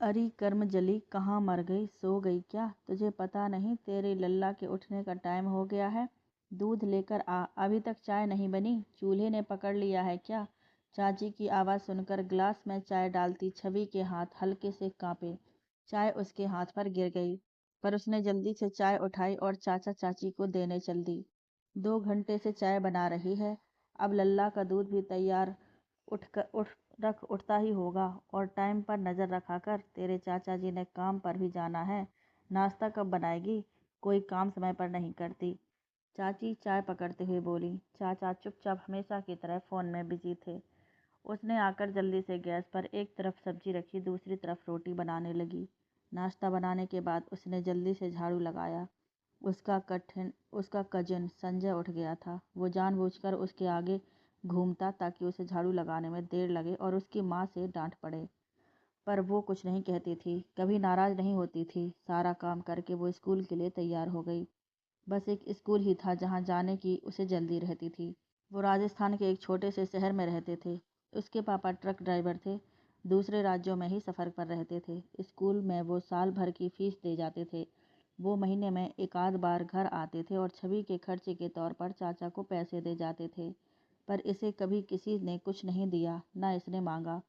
अरी कर्म जली कहाँ मर गई, सो गई क्या? तुझे पता नहीं तेरे लल्ला के उठने का टाइम हो गया है। दूध लेकर आ, अभी तक चाय नहीं बनी। चूल्हे ने पकड़ लिया है क्या? चाची की आवाज़ सुनकर गिलास में चाय डालती छवि के हाथ हल्के से कांपे। चाय उसके हाथ पर गिर गई, पर उसने जल्दी से चाय उठाई और चाचा चाची को देने चल दी। 2 घंटे से चाय बना रही है, अब लल्ला का दूध भी तैयार उठता ही होगा। और टाइम पर नज़र रखा कर, तेरे चाचा जी ने काम पर भी जाना है। नाश्ता कब बनाएगी? कोई काम समय पर नहीं करती। चाची चाय पकड़ते हुए बोली। चाचा चुपचाप हमेशा की तरह फ़ोन में बिजी थे। उसने आकर जल्दी से गैस पर एक तरफ सब्जी रखी, दूसरी तरफ रोटी बनाने लगी। नाश्ता बनाने के बाद उसने जल्दी से झाड़ू लगाया। उसका कजिन संजय उठ गया था। वो जानबूझकर उसके आगे घूमता ताकि उसे झाड़ू लगाने में देर लगे और उसकी माँ से डांट पड़े। पर वो कुछ नहीं कहती थी, कभी नाराज नहीं होती थी। सारा काम करके वो स्कूल के लिए तैयार हो गई। बस एक स्कूल ही था जहाँ जाने की उसे जल्दी रहती थी। वो राजस्थान के एक छोटे से शहर में रहते थे। उसके पापा ट्रक ड्राइवर थे, दूसरे राज्यों में ही सफ़र पर रहते थे। स्कूल में वो साल भर की फीस दे जाते थे। वो महीने में एक आध बार घर आते थे और छवि के खर्चे के तौर पर चाचा को पैसे दे जाते थे। पर इसे कभी किसी ने कुछ नहीं दिया, ना इसने मांगा।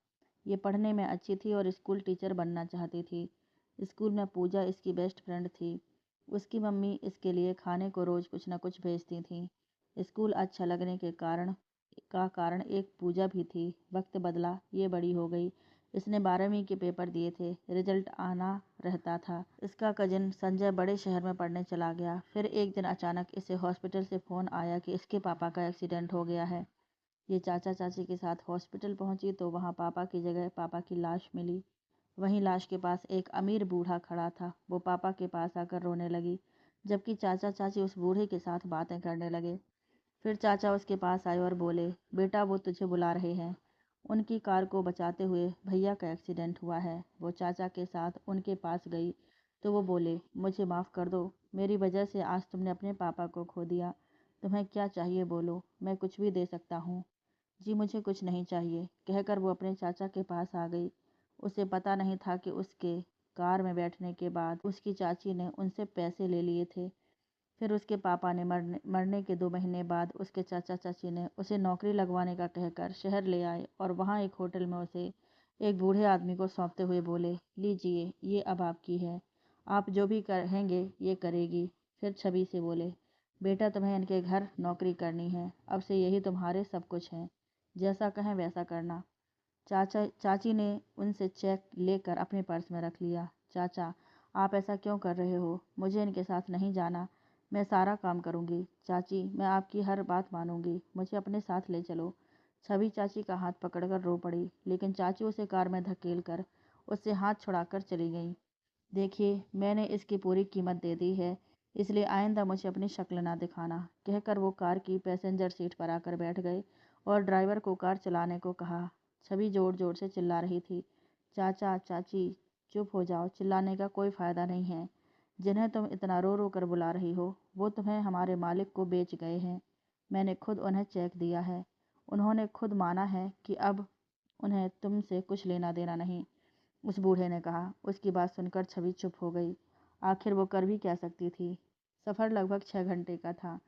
ये पढ़ने में अच्छी थी और स्कूल टीचर बनना चाहती थी। स्कूल में पूजा इसकी बेस्ट फ्रेंड थी। उसकी मम्मी इसके लिए खाने को रोज़ कुछ न कुछ भेजती थी। स्कूल अच्छा लगने के कारण एक पूजा भी थी। वक्त बदला, ये बड़ी हो गई। इसने 12वीं के पेपर दिए थे, रिजल्ट आना रहता था। इसका कजिन संजय बड़े शहर में पढ़ने चला गया। फिर एक दिन अचानक इसे हॉस्पिटल से फ़ोन आया कि इसके पापा का एक्सीडेंट हो गया है। ये चाचा चाची के साथ हॉस्पिटल पहुंची तो वहां पापा की जगह पापा की लाश मिली। वहीं लाश के पास एक अमीर बूढ़ा खड़ा था। वो पापा के पास आकर रोने लगी, जबकि चाचा चाची उस बूढ़े के साथ बातें करने लगे। फिर चाचा उसके पास आए और बोले, बेटा वो तुझे बुला रहे हैं। उनकी कार को बचाते हुए भैया का एक्सीडेंट हुआ है। वो चाचा के साथ उनके पास गई तो वो बोले, मुझे माफ़ कर दो, मेरी वजह से आज तुमने अपने पापा को खो दिया। तुम्हें क्या चाहिए बोलो, मैं कुछ भी दे सकता हूँ। जी मुझे कुछ नहीं चाहिए, कहकर वो अपने चाचा के पास आ गई। उसे पता नहीं था कि उसके कार में बैठने के बाद उसकी चाची ने उनसे पैसे ले लिए थे। फिर उसके पापा ने मरने के 2 महीने बाद उसके चाचा चाची ने उसे नौकरी लगवाने का कहकर शहर ले आए और वहाँ एक होटल में उसे एक बूढ़े आदमी को सौंपते हुए बोले, लीजिए ये अब आपकी है, आप जो भी कहेंगे ये करेगी। फिर छवि से बोले, बेटा तुम्हें इनके घर नौकरी करनी है, अब से यही तुम्हारे सब कुछ हैं, जैसा कहें वैसा करना। चाचा चाची ने उनसे चेक लेकर अपने पर्स में रख लिया। चाचा आप ऐसा क्यों कर रहे हो? मुझे इनके साथ नहीं जाना, मैं सारा काम करूंगी। चाची मैं आपकी हर बात मानूंगी, मुझे अपने साथ ले चलो। छवि चाची का हाथ पकड़कर रो पड़ी, लेकिन चाची उसे कार में धकेल कर उससे हाथ छुड़ाकर चली गई। देखिए मैंने इसकी पूरी कीमत दे दी है, इसलिए आइंदा मुझे अपनी शक्ल ना दिखाना, कहकर वो कार की पैसेंजर सीट पर आकर बैठ गए और ड्राइवर को कार चलाने को कहा। छवि जोर जोर से चिल्ला रही थी, चाचा चाची चुप हो जाओ, चिल्लाने का कोई फ़ायदा नहीं है। जिन्हें तुम इतना रो रो कर बुला रही हो वो तुम्हें हमारे मालिक को बेच गए हैं। मैंने खुद उन्हें चेक दिया है। उन्होंने खुद माना है कि अब उन्हें तुमसे कुछ लेना देना नहीं, उस बूढ़े ने कहा। उसकी बात सुनकर छवि चुप हो गई। आखिर वो कर भी क्या सकती थी? सफ़र लगभग 6 घंटे का था।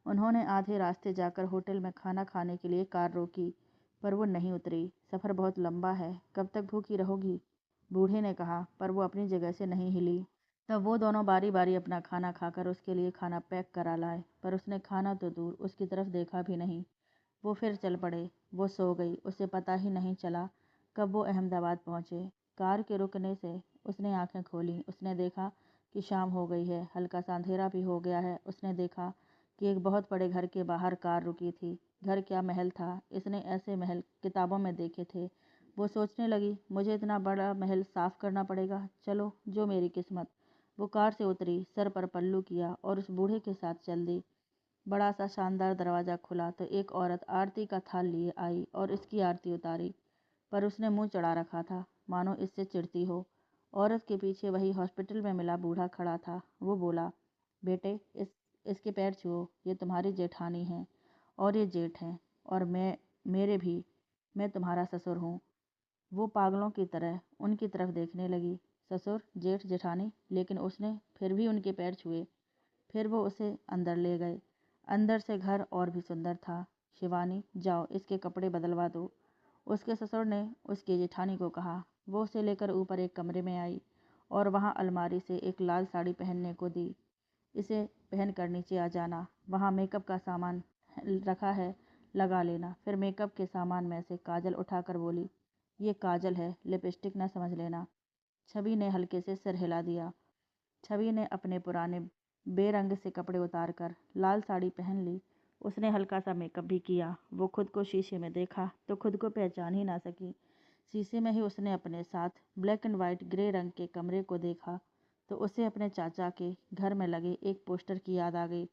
उन्होंने आधे रास्ते जाकर होटल में खाना खाने के लिए कार रोकी, पर वो नहीं उतरी। सफ़र बहुत लंबा है, कब तक भूखी रहोगी? बूढ़े ने कहा, पर वो अपनी जगह से नहीं हिली। तब वो दोनों बारी बारी अपना खाना खाकर उसके लिए खाना पैक करा लाए, पर उसने खाना तो दूर उसकी तरफ देखा भी नहीं। वो फिर चल पड़े। वो सो गई। उसे पता ही नहीं चला कब वो अहमदाबाद पहुँचे। कार के रुकने से उसने आंखें खोलीं। उसने देखा कि शाम हो गई है, हल्का सा अंधेरा भी हो गया है। उसने देखा कि एक बहुत बड़े घर के बाहर कार रुकी थी। घर क्या महल था, इसने ऐसे महल किताबों में देखे थे। वो सोचने लगी, मुझे इतना बड़ा महल साफ करना पड़ेगा, चलो जो मेरी किस्मत। वो कार से उतरी, सर पर पल्लू किया और उस बूढ़े के साथ चल दी। बड़ा सा शानदार दरवाज़ा खुला तो एक औरत आरती का थाल लिए आई और इसकी आरती उतारी, पर उसने मुंह चढ़ा रखा था, मानो इससे चिढ़ती हो। औरत के पीछे वही हॉस्पिटल में मिला बूढ़ा खड़ा था। वो बोला, बेटे इसके पैर छुओ, ये तुम्हारी जेठानी हैं और ये जेठ हैं और मेरे भी, मैं तुम्हारा ससुर हूँ। वो पागलों की तरह उनकी तरफ देखने लगी। ससुर, जेठ, जेठानी, लेकिन उसने फिर भी उनके पैर छुए। फिर वो उसे अंदर ले गए। अंदर से घर और भी सुंदर था। शिवानी, जाओ इसके कपड़े बदलवा दो, उसके ससुर ने उसकी जेठानी को कहा। वो उसे लेकर ऊपर एक कमरे में आई और वहाँ अलमारी से एक लाल साड़ी पहनने को दी। इसे पहन कर नीचे आ जाना, वहाँ मेकअप का सामान रखा है, लगा लेना। फिर मेकअप के सामान में से काजल उठाकर बोली, ये काजल है, लिपस्टिक न समझ लेना। छवि ने हल्के से सिर हिला दिया। छवि ने अपने पुराने बेरंग से कपड़े उतार कर लाल साड़ी पहन ली। उसने हल्का सा मेकअप भी किया। वो खुद को शीशे में देखा तो खुद को पहचान ही ना सकी। शीशे में ही उसने अपने साथ ब्लैक एंड वाइट ग्रे रंग के कमरे को देखा तो उसे अपने चाचा के घर में लगे एक पोस्टर की याद आ गई,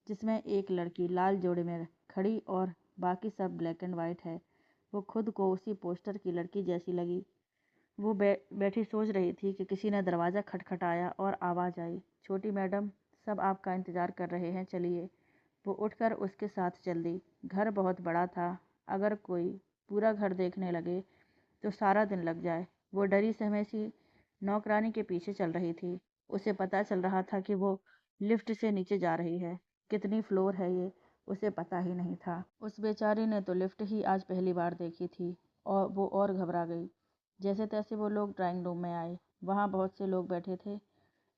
जिसमें एक लड़की लाल जोड़े में खड़ी और बाकी सब ब्लैक एंड वाइट है। वो खुद को उसी पोस्टर की लड़की जैसी लगी। वो बैठी सोच रही थी कि किसी ने दरवाज़ा खटखटाया और आवाज़ आई, छोटी मैडम, सब आपका इंतज़ार कर रहे हैं, चलिए। वो उठकर उसके साथ चल दी। घर बहुत बड़ा था। अगर कोई पूरा घर देखने लगे तो सारा दिन लग जाए। वो डरी सहमी सी नौकरानी के पीछे चल रही थी। उसे पता चल रहा था कि वो लिफ्ट से नीचे जा रही है। कितनी फ्लोर है ये, उसे पता ही नहीं था। उस बेचारी ने तो लिफ्ट ही आज पहली बार देखी थी और वो और घबरा गई। जैसे तैसे वो लोग ड्राइंग रूम में आए। वहाँ बहुत से लोग बैठे थे।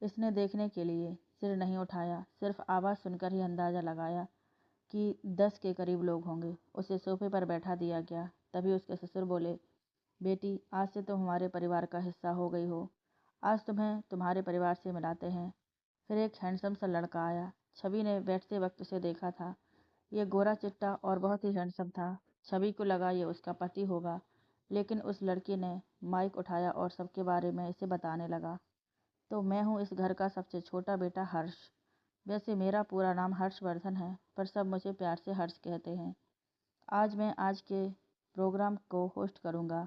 इसने देखने के लिए सिर नहीं उठाया, सिर्फ आवाज़ सुनकर ही अंदाज़ा लगाया कि 10 के करीब लोग होंगे। उसे सोफे पर बैठा दिया गया। तभी उसके ससुर बोले, बेटी, आज से तुम हमारे परिवार का हिस्सा हो गई हो। आज तुम्हें तुम्हारे परिवार से मिलाते हैं। फिर एक हैंडसम सा लड़का आया। छवि ने बैठते वक्त उसे देखा था। ये गोरा चिट्टा और बहुत ही हैंडसम था। छवि को लगा ये उसका पति होगा, लेकिन उस लड़की ने माइक उठाया और सबके बारे में इसे बताने लगा। तो मैं हूँ इस घर का सबसे छोटा बेटा हर्ष। वैसे मेरा पूरा नाम हर्षवर्धन है, पर सब मुझे प्यार से हर्ष कहते हैं। आज मैं आज के प्रोग्राम को होस्ट करूँगा।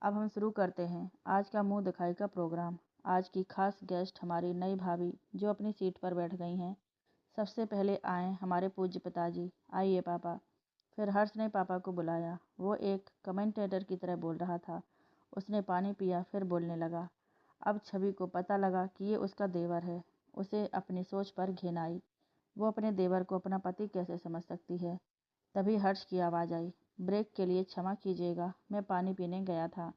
अब हम शुरू करते हैं आज का मुंह दिखाई का प्रोग्राम। आज की खास गेस्ट हमारी नई भाभी जो अपनी सीट पर बैठ गई हैं। सबसे पहले आए हमारे पूज्य पिताजी। आइए पापा। फिर हर्ष ने पापा को बुलाया। वो एक कमेंटेटर की तरह बोल रहा था। उसने पानी पिया, फिर बोलने लगा। अब छवि को पता लगा कि ये उसका देवर है। उसे अपनी सोच पर घिन आई। वो अपने देवर को अपना पति कैसे समझ सकती है। तभी हर्ष की आवाज़ आई, ब्रेक के लिए क्षमा कीजिएगा, मैं पानी पीने गया था।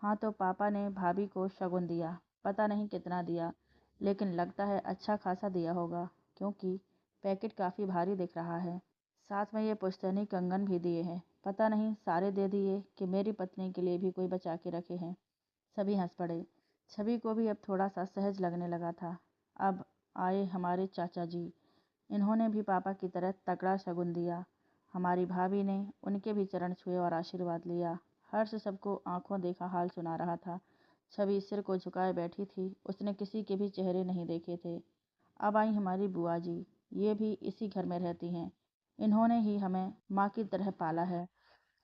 हाँ, तो पापा ने भाभी को शगुन दिया। पता नहीं कितना दिया, लेकिन लगता है अच्छा खासा दिया होगा, क्योंकि पैकेट काफ़ी भारी दिख रहा है। साथ में ये पुश्तैनी कंगन भी दिए हैं। पता नहीं सारे दे दिए कि मेरी पत्नी के लिए भी कोई बचा के रखे हैं। सभी हंस पड़े। छवि को भी अब थोड़ा सा सहज लगने लगा था। अब आए हमारे चाचा जी। इन्होंने भी पापा की तरह तगड़ा शगुन दिया। हमारी भाभी ने उनके भी चरण छुए और आशीर्वाद लिया। हर्ष सबको आंखों देखा हाल सुना रहा था। छवि सिर को झुकाए बैठी थी। उसने किसी के भी चेहरे नहीं देखे थे। अब आई हमारी बुआ जी। ये भी इसी घर में रहती हैं। इन्होंने ही हमें माँ की तरह पाला है।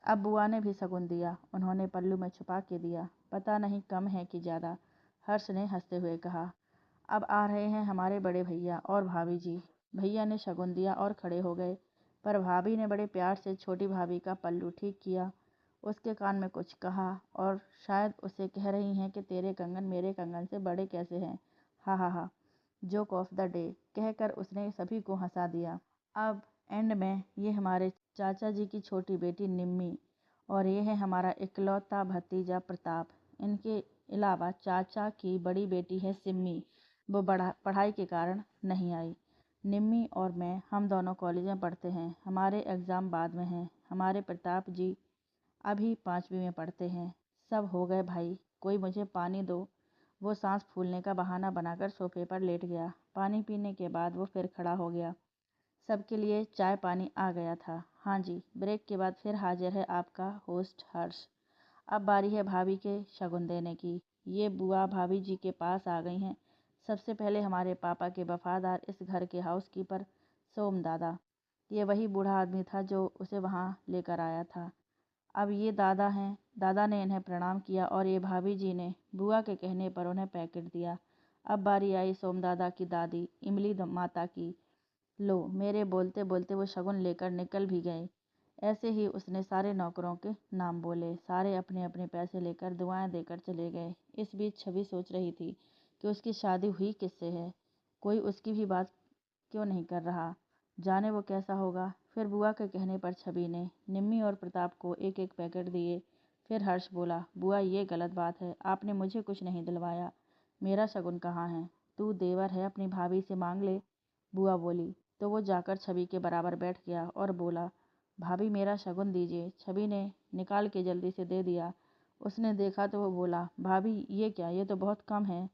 अब बुआ ने भी शगुन दिया। उन्होंने पल्लू में छुपा के दिया। पता नहीं कम है कि ज़्यादा, हर्ष ने हंसते हुए कहा। अब आ रहे हैं हमारे बड़े भैया और भाभी जी। भैया ने शगुन दिया और खड़े हो गए, पर भाभी ने बड़े प्यार से छोटी भाभी का पल्लू ठीक किया। उसके कान में कुछ कहा और शायद उसे कह रही हैं कि तेरे कंगन मेरे कंगन से बड़े कैसे हैं। हा हा हा, जोक ऑफ द डे कहकर उसने सभी को हंसा दिया। अब एंड में ये हमारे चाचा जी की छोटी बेटी निम्मी और ये है हमारा इकलौता भतीजा प्रताप। इनके अलावा चाचा की बड़ी बेटी है सिम्मी। वो बड़ा पढ़ाई के कारण नहीं आई। निम्मी और मैं, हम दोनों कॉलेज में पढ़ते हैं। हमारे एग्ज़ाम बाद में हैं। हमारे प्रताप जी अभी 5वीं में पढ़ते हैं। सब हो गए भाई, कोई मुझे पानी दो। वो सांस फूलने का बहाना बनाकर सोफे पर लेट गया। पानी पीने के बाद वो फिर खड़ा हो गया। सबके लिए चाय पानी आ गया था। हाँ जी, ब्रेक के बाद फिर हाजिर है आपका होस्ट हर्ष। अब बारी है भाभी के शगुन देने की। ये बुआ भाभी जी के पास आ गई हैं। सबसे पहले हमारे पापा के वफादार इस घर के हाउसकीपर सोम दादा। ये वही बूढ़ा आदमी था जो उसे वहाँ लेकर आया था। अब ये दादा हैं। दादा ने इन्हें प्रणाम किया और ये भाभी जी ने बुआ के कहने पर उन्हें पैकेट दिया। अब बारी आई सोम दादा की दादी इमली माता की। लो, मेरे बोलते बोलते वो शगुन लेकर निकल भी गए। ऐसे ही उसने सारे नौकरों के नाम बोले। सारे अपने अपने पैसे लेकर दुआएं देकर चले गए। इस बीच छवि सोच रही थी कि उसकी शादी हुई किससे है, कोई उसकी भी बात क्यों नहीं कर रहा, जाने वो कैसा होगा। फिर बुआ के कहने पर छवि ने निम्मी और प्रताप को एक एक पैकेट दिए। फिर हर्ष बोला, बुआ ये गलत बात है, आपने मुझे कुछ नहीं दिलवाया, मेरा शगुन कहाँ है? तू देवर है, अपनी भाभी से मांग ले, बुआ बोली। तो वो जाकर छवि के बराबर बैठ गया और बोला, भाभी मेरा शगुन दीजिए। छवि ने निकाल के जल्दी से दे दिया। उसने देखा तो वो बोला, भाभी ये क्या, ये तो बहुत कम है,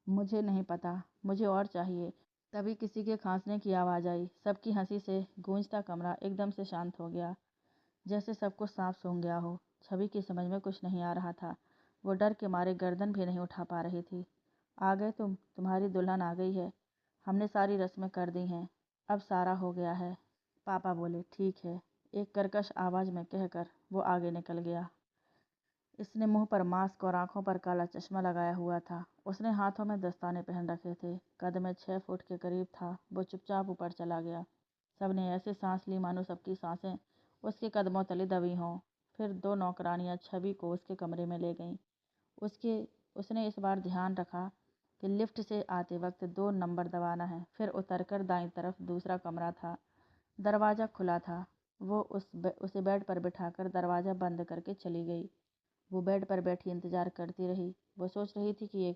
मुझे नहीं पता, मुझे और चाहिए। तभी किसी के खांसने की आवाज़ आई। सबकी हंसी से गूंजता कमरा एकदम से शांत हो गया, जैसे सबको सांप सूंघ गया हो। छवि की समझ में कुछ नहीं आ रहा था। वो डर के मारे गर्दन भी नहीं उठा पा रही थी। आ गए तुम, तुम्हारी दुल्हन आ गई है, हमने सारी रस्में कर दी हैं, अब सारा हो गया है, पापा बोले। ठीक है, एक कर्कश आवाज़ में कहकर वो आगे निकल गया। इसने मुंह पर मास्क और आंखों पर काला चश्मा लगाया हुआ था। उसने हाथों में दस्ताने पहन रखे थे। कद में 6 फुट के करीब था। वो चुपचाप ऊपर चला गया। सबने ऐसे सांस ली मानो सबकी सांसें उसके कदमों तले दबी हों। फिर 2 नौकरानियां छवि को उसके कमरे में ले गईं। उसके उसने इस बार ध्यान रखा कि लिफ्ट से आते वक्त 2 नंबर दबाना है। फिर उतरकर दाईं तरफ दूसरा कमरा था। दरवाज़ा खुला था। वो उसे बेड पर बिठाकर दरवाज़ा बंद करके चली गई। वो बेड पर बैठी इंतज़ार करती रही। वो सोच रही थी कि ये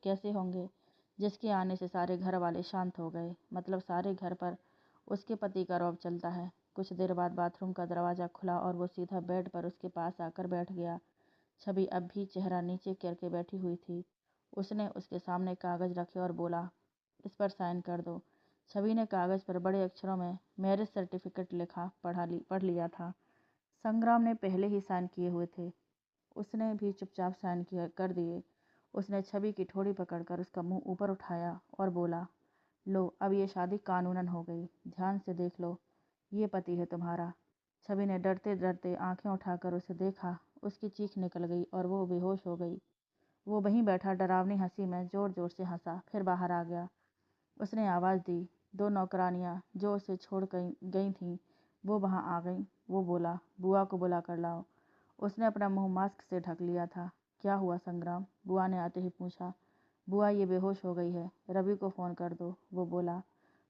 कैसे होंगे जिसके आने से सारे घर वाले शांत हो गए, मतलब सारे घर पर उसके पति का रौब चलता है। कुछ देर बाद बाथरूम का दरवाज़ा खुला और वो सीधा बेड पर उसके पास आकर बैठ गया। छवि अब भी चेहरा नीचे करके बैठी हुई थी। उसने उसके सामने कागज़ रखे और बोला, इस पर साइन कर दो। छवि ने कागज़ पर बड़े अक्षरों में मैरिज सर्टिफिकेट लिखा पढ़ लिया था। संग्राम ने पहले ही साइन किए हुए थे। उसने भी चुपचाप साइन कर दिए। उसने छवि की ठोड़ी पकड़कर उसका मुंह ऊपर उठाया और बोला, लो अब ये शादी कानूनन हो गई, ध्यान से देख लो, ये पति है तुम्हारा। छवि ने डरते डरते आंखें उठाकर उसे देखा। उसकी चीख निकल गई और वो बेहोश हो गई। वो वहीं बैठा डरावनी हंसी में जोर जोर से हंसा, फिर बाहर आ गया। उसने आवाज़ दी। 2 नौकरानियां जो उसे छोड़ गई थीं वो वहां आ गईं। वो बोला, बुआ को बुला कर लाओ। उसने अपना मुंह मास्क से ढक लिया था। क्या हुआ संग्राम? बुआ ने आते ही पूछा। बुआ ये बेहोश हो गई है, रवि को फ़ोन कर दो, वो बोला।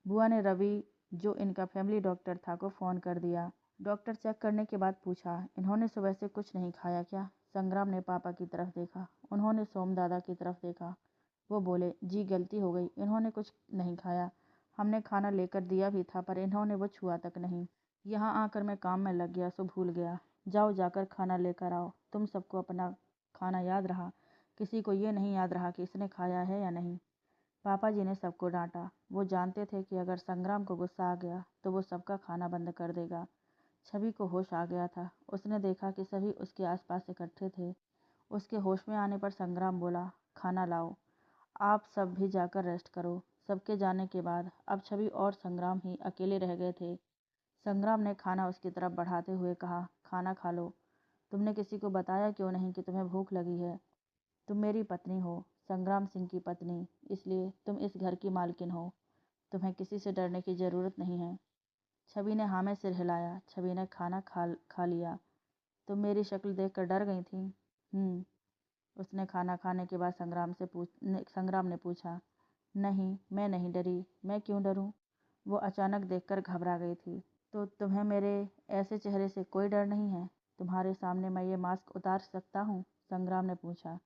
बुआ ने रवि, जो इनका फैमिली डॉक्टर था, को फ़ोन कर दिया। डॉक्टर चेक करने के बाद पूछा, इन्होंने सुबह से कुछ नहीं खाया क्या? संग्राम ने पापा की तरफ देखा। उन्होंने सोम दादा की तरफ देखा। वो बोले, जी गलती हो गई, इन्होंने कुछ नहीं खाया, हमने खाना लेकर दिया भी था पर इन्होंने वो छुआ तक नहीं। यहाँ आकर मैं काम में लग गया सो भूल गया। जाओ जाकर खाना लेकर आओ। तुम सबको अपना खाना याद रहा, किसी को ये नहीं याद रहा कि इसने खाया है या नहीं। पापा जी ने सबको डांटा। वो जानते थे कि अगर संग्राम को गुस्सा आ गया तो वो सबका खाना बंद कर देगा। छवि को होश आ गया था। उसने देखा कि सभी उसके आसपास इकट्ठे थे। उसके होश में आने पर संग्राम बोला, खाना लाओ, आप सब भी जाकर रेस्ट करो। सबके जाने के बाद अब छवि और संग्राम ही अकेले रह गए थे। संग्राम ने खाना उसकी तरफ बढ़ाते हुए कहा, खाना खा लो। तुमने किसी को बताया क्यों नहीं कि तुम्हें भूख लगी है? तुम मेरी पत्नी हो, संग्राम सिंह की पत्नी, इसलिए तुम इस घर की मालकिन हो। तुम्हें किसी से डरने की ज़रूरत नहीं है। छवि ने हाँ में सिर हिलाया। छवि ने खाना खा लिया। तुम मेरी शक्ल देखकर डर गई थी? उसने खाना खाने के बाद संग्राम ने पूछा। नहीं, मैं नहीं डरी। मैं क्यों डरूं? वो अचानक देखकर घबरा गई थी। तो तुम्हें मेरे ऐसे चेहरे से कोई डर नहीं है? तुम्हारे सामने मैं ये मास्क उतार सकता हूँ? संग्राम ने पूछा।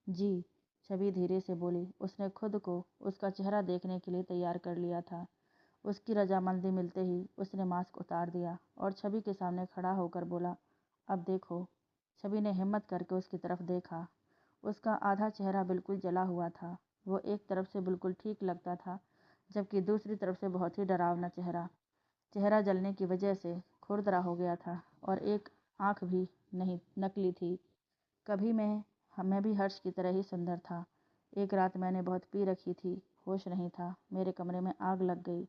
जी, छवि धीरे से बोली। उसने खुद को उसका चेहरा देखने के लिए तैयार कर लिया था। उसकी रजामंदी मिलते ही उसने मास्क उतार दिया और छवि के सामने खड़ा होकर बोला, अब देखो। छवि ने हिम्मत करके उसकी तरफ देखा। उसका आधा चेहरा बिल्कुल जला हुआ था। वो एक तरफ से बिल्कुल ठीक लगता था, जबकि दूसरी तरफ से बहुत ही डरावना चेहरा। चेहरा जलने की वजह से खुरदरा हो गया था और एक आंख भी नहीं, नकली थी। कभी मैं भी हर्ष की तरह ही सुंदर था। एक रात मैंने बहुत पी रखी थी, होश नहीं था, मेरे कमरे में आग लग गई।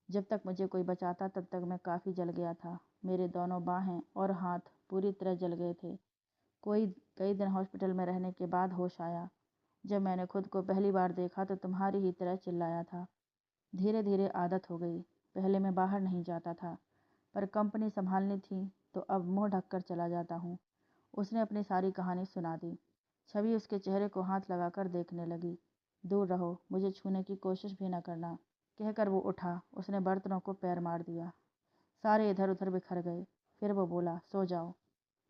जब तक मुझे कोई बचाता तब तक मैं काफ़ी जल गया था। मेरे दोनों बाहें और हाथ पूरी तरह जल गए थे। कई दिन हॉस्पिटल में रहने के बाद होश आया। जब मैंने खुद को पहली बार देखा तो तुम्हारी ही तरह चिल्लाया था। धीरे धीरे आदत हो गई। पहले मैं बाहर नहीं जाता था, पर कंपनी संभालनी थी तो अब मुंह ढककर चला जाता हूँ। उसने अपनी सारी कहानी सुना दी। छवि उसके चेहरे को हाथ लगाकर देखने लगी। दूर रहो, मुझे छूने की कोशिश भी न करना, कहकर वो उठा। उसने बर्तनों को पैर मार दिया, सारे इधर उधर बिखर गए। फिर वो बोला, सो जाओ,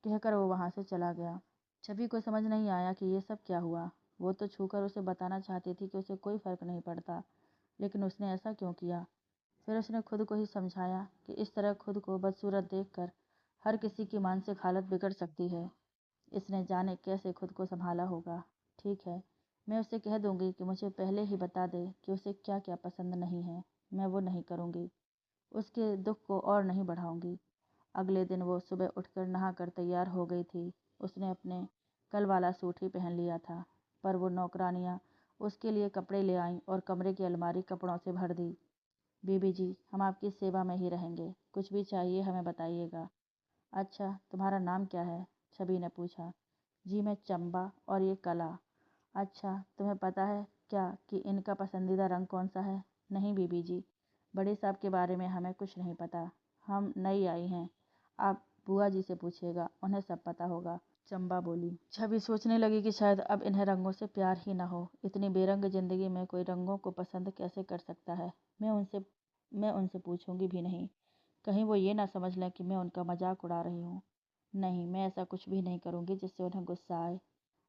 कहकर वो वहाँ से चला गया। छवि को समझ नहीं आया कि ये सब क्या हुआ। वो तो छूकर उसे बताना चाहती थी कि उसे कोई फर्क नहीं पड़ता, लेकिन उसने ऐसा क्यों किया। फिर उसने खुद को ही समझाया कि इस तरह खुद को बदसूरत देखकर हर किसी की मानसिक हालत बिगड़ सकती है। इसने जाने कैसे खुद को संभाला होगा। ठीक है, मैं उसे कह दूंगी कि मुझे पहले ही बता दे कि उसे क्या क्या पसंद नहीं है। मैं वो नहीं करूंगी, उसके दुख को और नहीं बढ़ाऊंगी। अगले दिन वो सुबह उठकर नहाकर तैयार हो गई थी। उसने अपने कल वाला सूट ही पहन लिया था, पर वो नौकरानियाँ उसके लिए कपड़े ले आईं और कमरे की अलमारी कपड़ों से भर दी। बीबी जी, हम आपकी सेवा में ही रहेंगे, कुछ भी चाहिए हमें बताइएगा। अच्छा, तुम्हारा नाम क्या है? छवि ने पूछा। जी, मैं चंबा, और ये कला। अच्छा, तुम्हें पता है क्या कि इनका पसंदीदा रंग कौन सा है? नहीं बीबी जी, बड़े साहब के बारे में हमें कुछ नहीं पता, हम नई आई हैं। आप बुआ जी से पूछिएगा, उन्हें सब पता होगा, चंबा बोली। छवि सोचने लगी कि शायद अब इन्हें रंगों से प्यार ही ना हो। इतनी बेरंग जिंदगी में कोई रंगों को पसंद कैसे कर सकता है। मैं उनसे पूछूंगी भी नहीं, कहीं वो ये ना समझ लें कि मैं उनका मजाक उड़ा रही हूँ। नहीं, मैं ऐसा कुछ भी नहीं करूँगी जिससे उन्हें गुस्सा आए।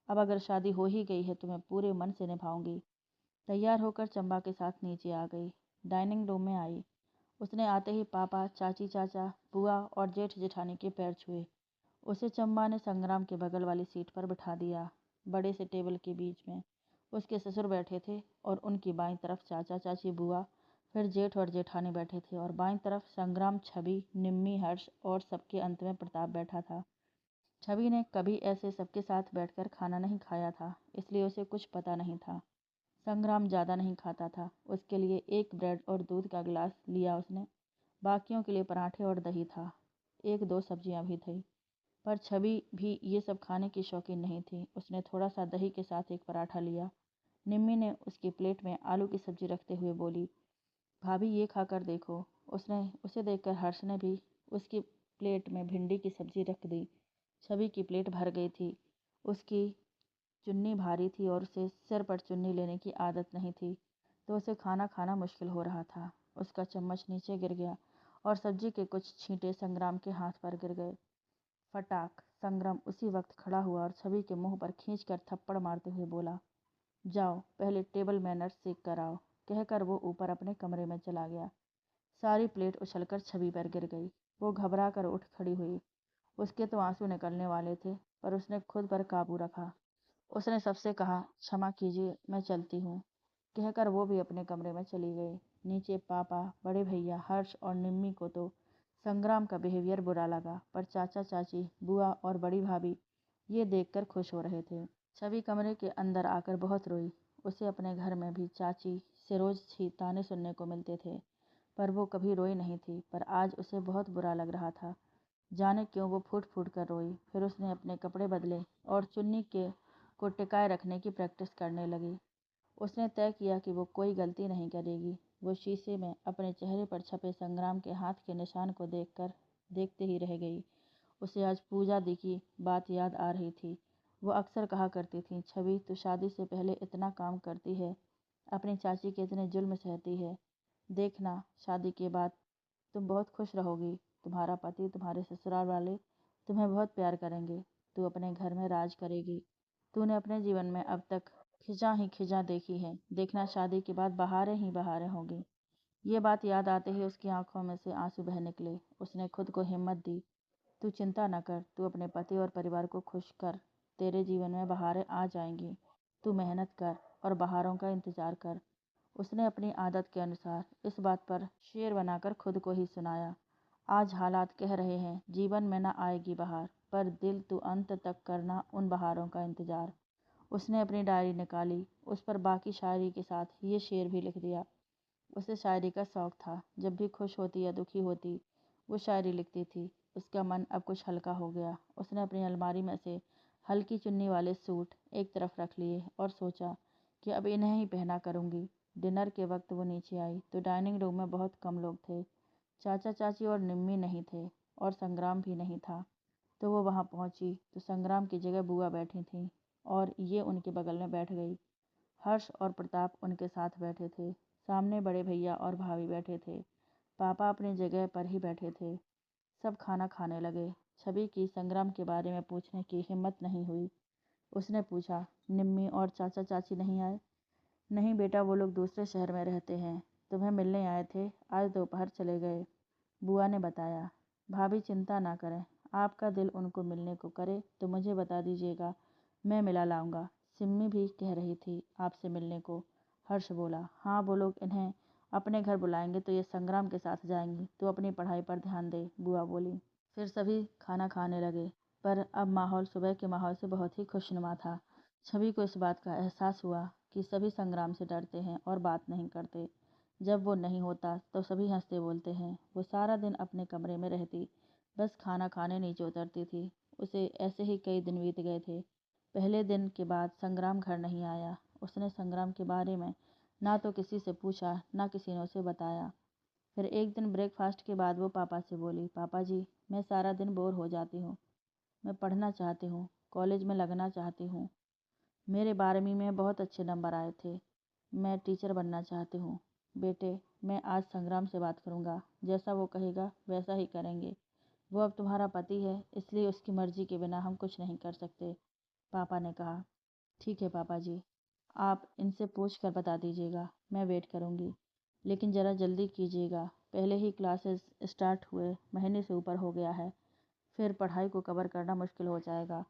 अब अगर शादी हो ही गई है तो मैं पूरे मन से निभाऊंगी। तैयार होकर चंबा के साथ नीचे आ गई। डाइनिंग रूम में आई। उसने आते ही पापा, चाची, चाचा, बुआ और जेठ जेठानी के पैर छुए। उसे चंबा ने संग्राम के बगल वाली सीट पर बिठा दिया, बड़े से टेबल के बीच में। उसके ससुर बैठे थे और उनकी बाईं तरफ चाचा, चाची, बुआ, फिर जेठ और जेठानी बैठे थे और बाईं तरफ संग्राम, छवि, निम्मी, हर्ष और सबके अंत में प्रताप बैठा था। छवि ने कभी ऐसे सबके साथ बैठकर खाना नहीं खाया था, इसलिए उसे कुछ पता नहीं था। संग्राम ज़्यादा नहीं खाता था, उसके लिए एक ब्रेड और दूध का गिलास लिया उसने। बाकियों के लिए पराठे और दही था, एक दो सब्जियां भी थी। पर छवि भी ये सब खाने की शौकीन नहीं थी। उसने थोड़ा सा दही के साथ एक पराठा लिया। निम्मी ने उसकी प्लेट में आलू की सब्जी रखते हुए बोली, भाभी ये खाकर देखो। उसे देखकर हर्ष ने भी उसकी प्लेट में भिंडी की सब्जी रख दी। छवि की प्लेट भर गई थी। उसकी चुन्नी भारी थी और उसे सिर पर चुन्नी लेने की आदत नहीं थी, तो उसे खाना खाना मुश्किल हो रहा था। उसका चम्मच नीचे गिर गया और सब्जी के कुछ छींटे संग्राम के हाथ पर गिर गए। फटाक! संग्राम उसी वक्त खड़ा हुआ और छवि के मुंह पर खींचकर थप्पड़ मारते हुए बोला, जाओ पहले टेबल मैनर्स सीख कर आओ, कहकर वो ऊपर अपने कमरे में चला गया। सारी प्लेट उछलकर छवि पर गिर गई। वो घबरा कर उठ खड़ी हुई। उसके तो आंसू निकलने वाले थे, पर उसने खुद पर काबू रखा। उसने सबसे कहा, क्षमा कीजिए, मैं चलती हूँ, कहकर वो भी अपने कमरे में चली गई। नीचे पापा, बड़े भैया, हर्ष और निम्मी को तो संग्राम का बिहेवियर बुरा लगा, पर चाचा, चाची, बुआ और बड़ी भाभी ये देखकर खुश हो रहे थे। छवि कमरे के अंदर आकर बहुत रोई। उसे अपने घर में भी चाची से रोज ही ताने सुनने को मिलते थे, पर वो कभी रोई नहीं थी। पर आज उसे बहुत बुरा लग रहा था। जाने क्यों वो फूट फूट कर रोई। फिर उसने अपने कपड़े बदले और चुन्नी के को टिकाए रखने की प्रैक्टिस करने लगी। उसने तय किया कि वो कोई गलती नहीं करेगी। वो शीशे में अपने चेहरे पर छपे संग्राम के हाथ के निशान को देखते ही रह गई। उसे आज पूजा दी की बात याद आ रही थी। वो अक्सर कहा करती थी, छवि तू शादी से पहले इतना काम करती है, अपनी चाची के इतने जुल्म सहती है, देखना शादी के बाद तुम बहुत खुश रहोगी। तुम्हारा पति, तुम्हारे ससुराल वाले तुम्हें बहुत प्यार करेंगे। तू अपने घर में राज करेगी। तूने अपने जीवन में अब तक खिजा ही खिजा देखी है, देखना शादी के बाद बहारें ही बहारें होगी। ये बात याद आते ही उसकी आंखों में से आंसू बह निकले। उसने खुद को हिम्मत दी, तू चिंता न कर, तू अपने पति और परिवार को खुश कर, तेरे जीवन में बहारें आ जाएंगी। तू मेहनत कर और बहारों का इंतजार कर। उसने अपनी आदत के अनुसार इस बात पर शेर बनाकर खुद को ही सुनाया। आज हालात कह रहे हैं जीवन में न आएगी बहार, पर दिल तू अंत तक करना उन बहारों का इंतजार। उसने अपनी डायरी निकाली, उस पर बाकी शायरी के साथ ये शेर भी लिख दिया। उसे शायरी का शौक था। जब भी खुश होती या दुखी होती वो शायरी लिखती थी। उसका मन अब कुछ हल्का हो गया। उसने अपनी अलमारी में से हल्की चुन्नी वाले सूट एक तरफ रख लिए और सोचा कि अब इन्हें ही पहना करूँगी। डिनर के वक्त वो नीचे आई तो डाइनिंग रूम में बहुत कम लोग थे। चाचा, चाची और निम्मी नहीं थे। और संग्राम भी नहीं था। तो वो वहाँ पहुँची तो संग्राम की जगह बुआ बैठी थीं और ये उनके बगल में बैठ गई। हर्ष और प्रताप उनके साथ बैठे थे। सामने बड़े भैया और भाभी बैठे थे। पापा अपनी जगह पर ही बैठे थे। सब खाना खाने लगे। छवि की संग्राम के बारे में पूछने की हिम्मत नहीं हुई। उसने पूछा, निम्मी और चाचा चाची नहीं आए? नहीं बेटा, वो लोग दूसरे शहर में रहते हैं। तुम्हें मिलने आए थे, आज दोपहर चले गए, बुआ ने बताया। भाभी चिंता ना करें, आपका दिल उनको मिलने को करे तो मुझे बता दीजिएगा, मैं मिला लाऊंगा। सिम्मी भी कह रही थी आपसे मिलने को। हर्ष बोला, हाँ वो लोग इन्हें अपने घर बुलाएंगे तो ये संग्राम के साथ जाएंगी। तो अपनी पढ़ाई पर ध्यान दे, बुआ बोली। फिर सभी खाना खाने लगे। पर अब माहौल सुबह के माहौल से बहुत ही खुशनुमा था। छवि को इस बात का एहसास हुआ कि सभी संग्राम से डरते हैं और बात नहीं करते। जब वो नहीं होता तो सभी हंसते बोलते हैं। वो सारा दिन अपने कमरे में रहती, बस खाना खाने नीचे उतरती थी। उसे ऐसे ही कई दिन बीत गए थे। पहले दिन के बाद संग्राम घर नहीं आया। उसने संग्राम के बारे में ना तो किसी से पूछा, ना किसी ने उसे बताया। फिर एक दिन ब्रेकफास्ट के बाद वो पापा से बोली, पापा जी, मैं सारा दिन बोर हो जाती हूँ। मैं पढ़ना चाहती हूँ, कॉलेज में लगना चाहती हूँ। मेरे 12वीं में बहुत अच्छे नंबर आए थे। मैं टीचर बनना चाहती हूँ। बेटे, मैं आज संग्राम से बात करूँगा। जैसा वो कहेगा वैसा ही करेंगे। वो अब तुम्हारा पति है, इसलिए उसकी मर्जी के बिना हम कुछ नहीं कर सकते। पापा ने कहा, ठीक है पापा जी, आप इनसे पूछ कर बता दीजिएगा, मैं वेट करूँगी। लेकिन ज़रा जल्दी कीजिएगा, पहले ही क्लासेस स्टार्ट हुए महीने से ऊपर हो गया है। फिर पढ़ाई को कवर करना मुश्किल हो जाएगा,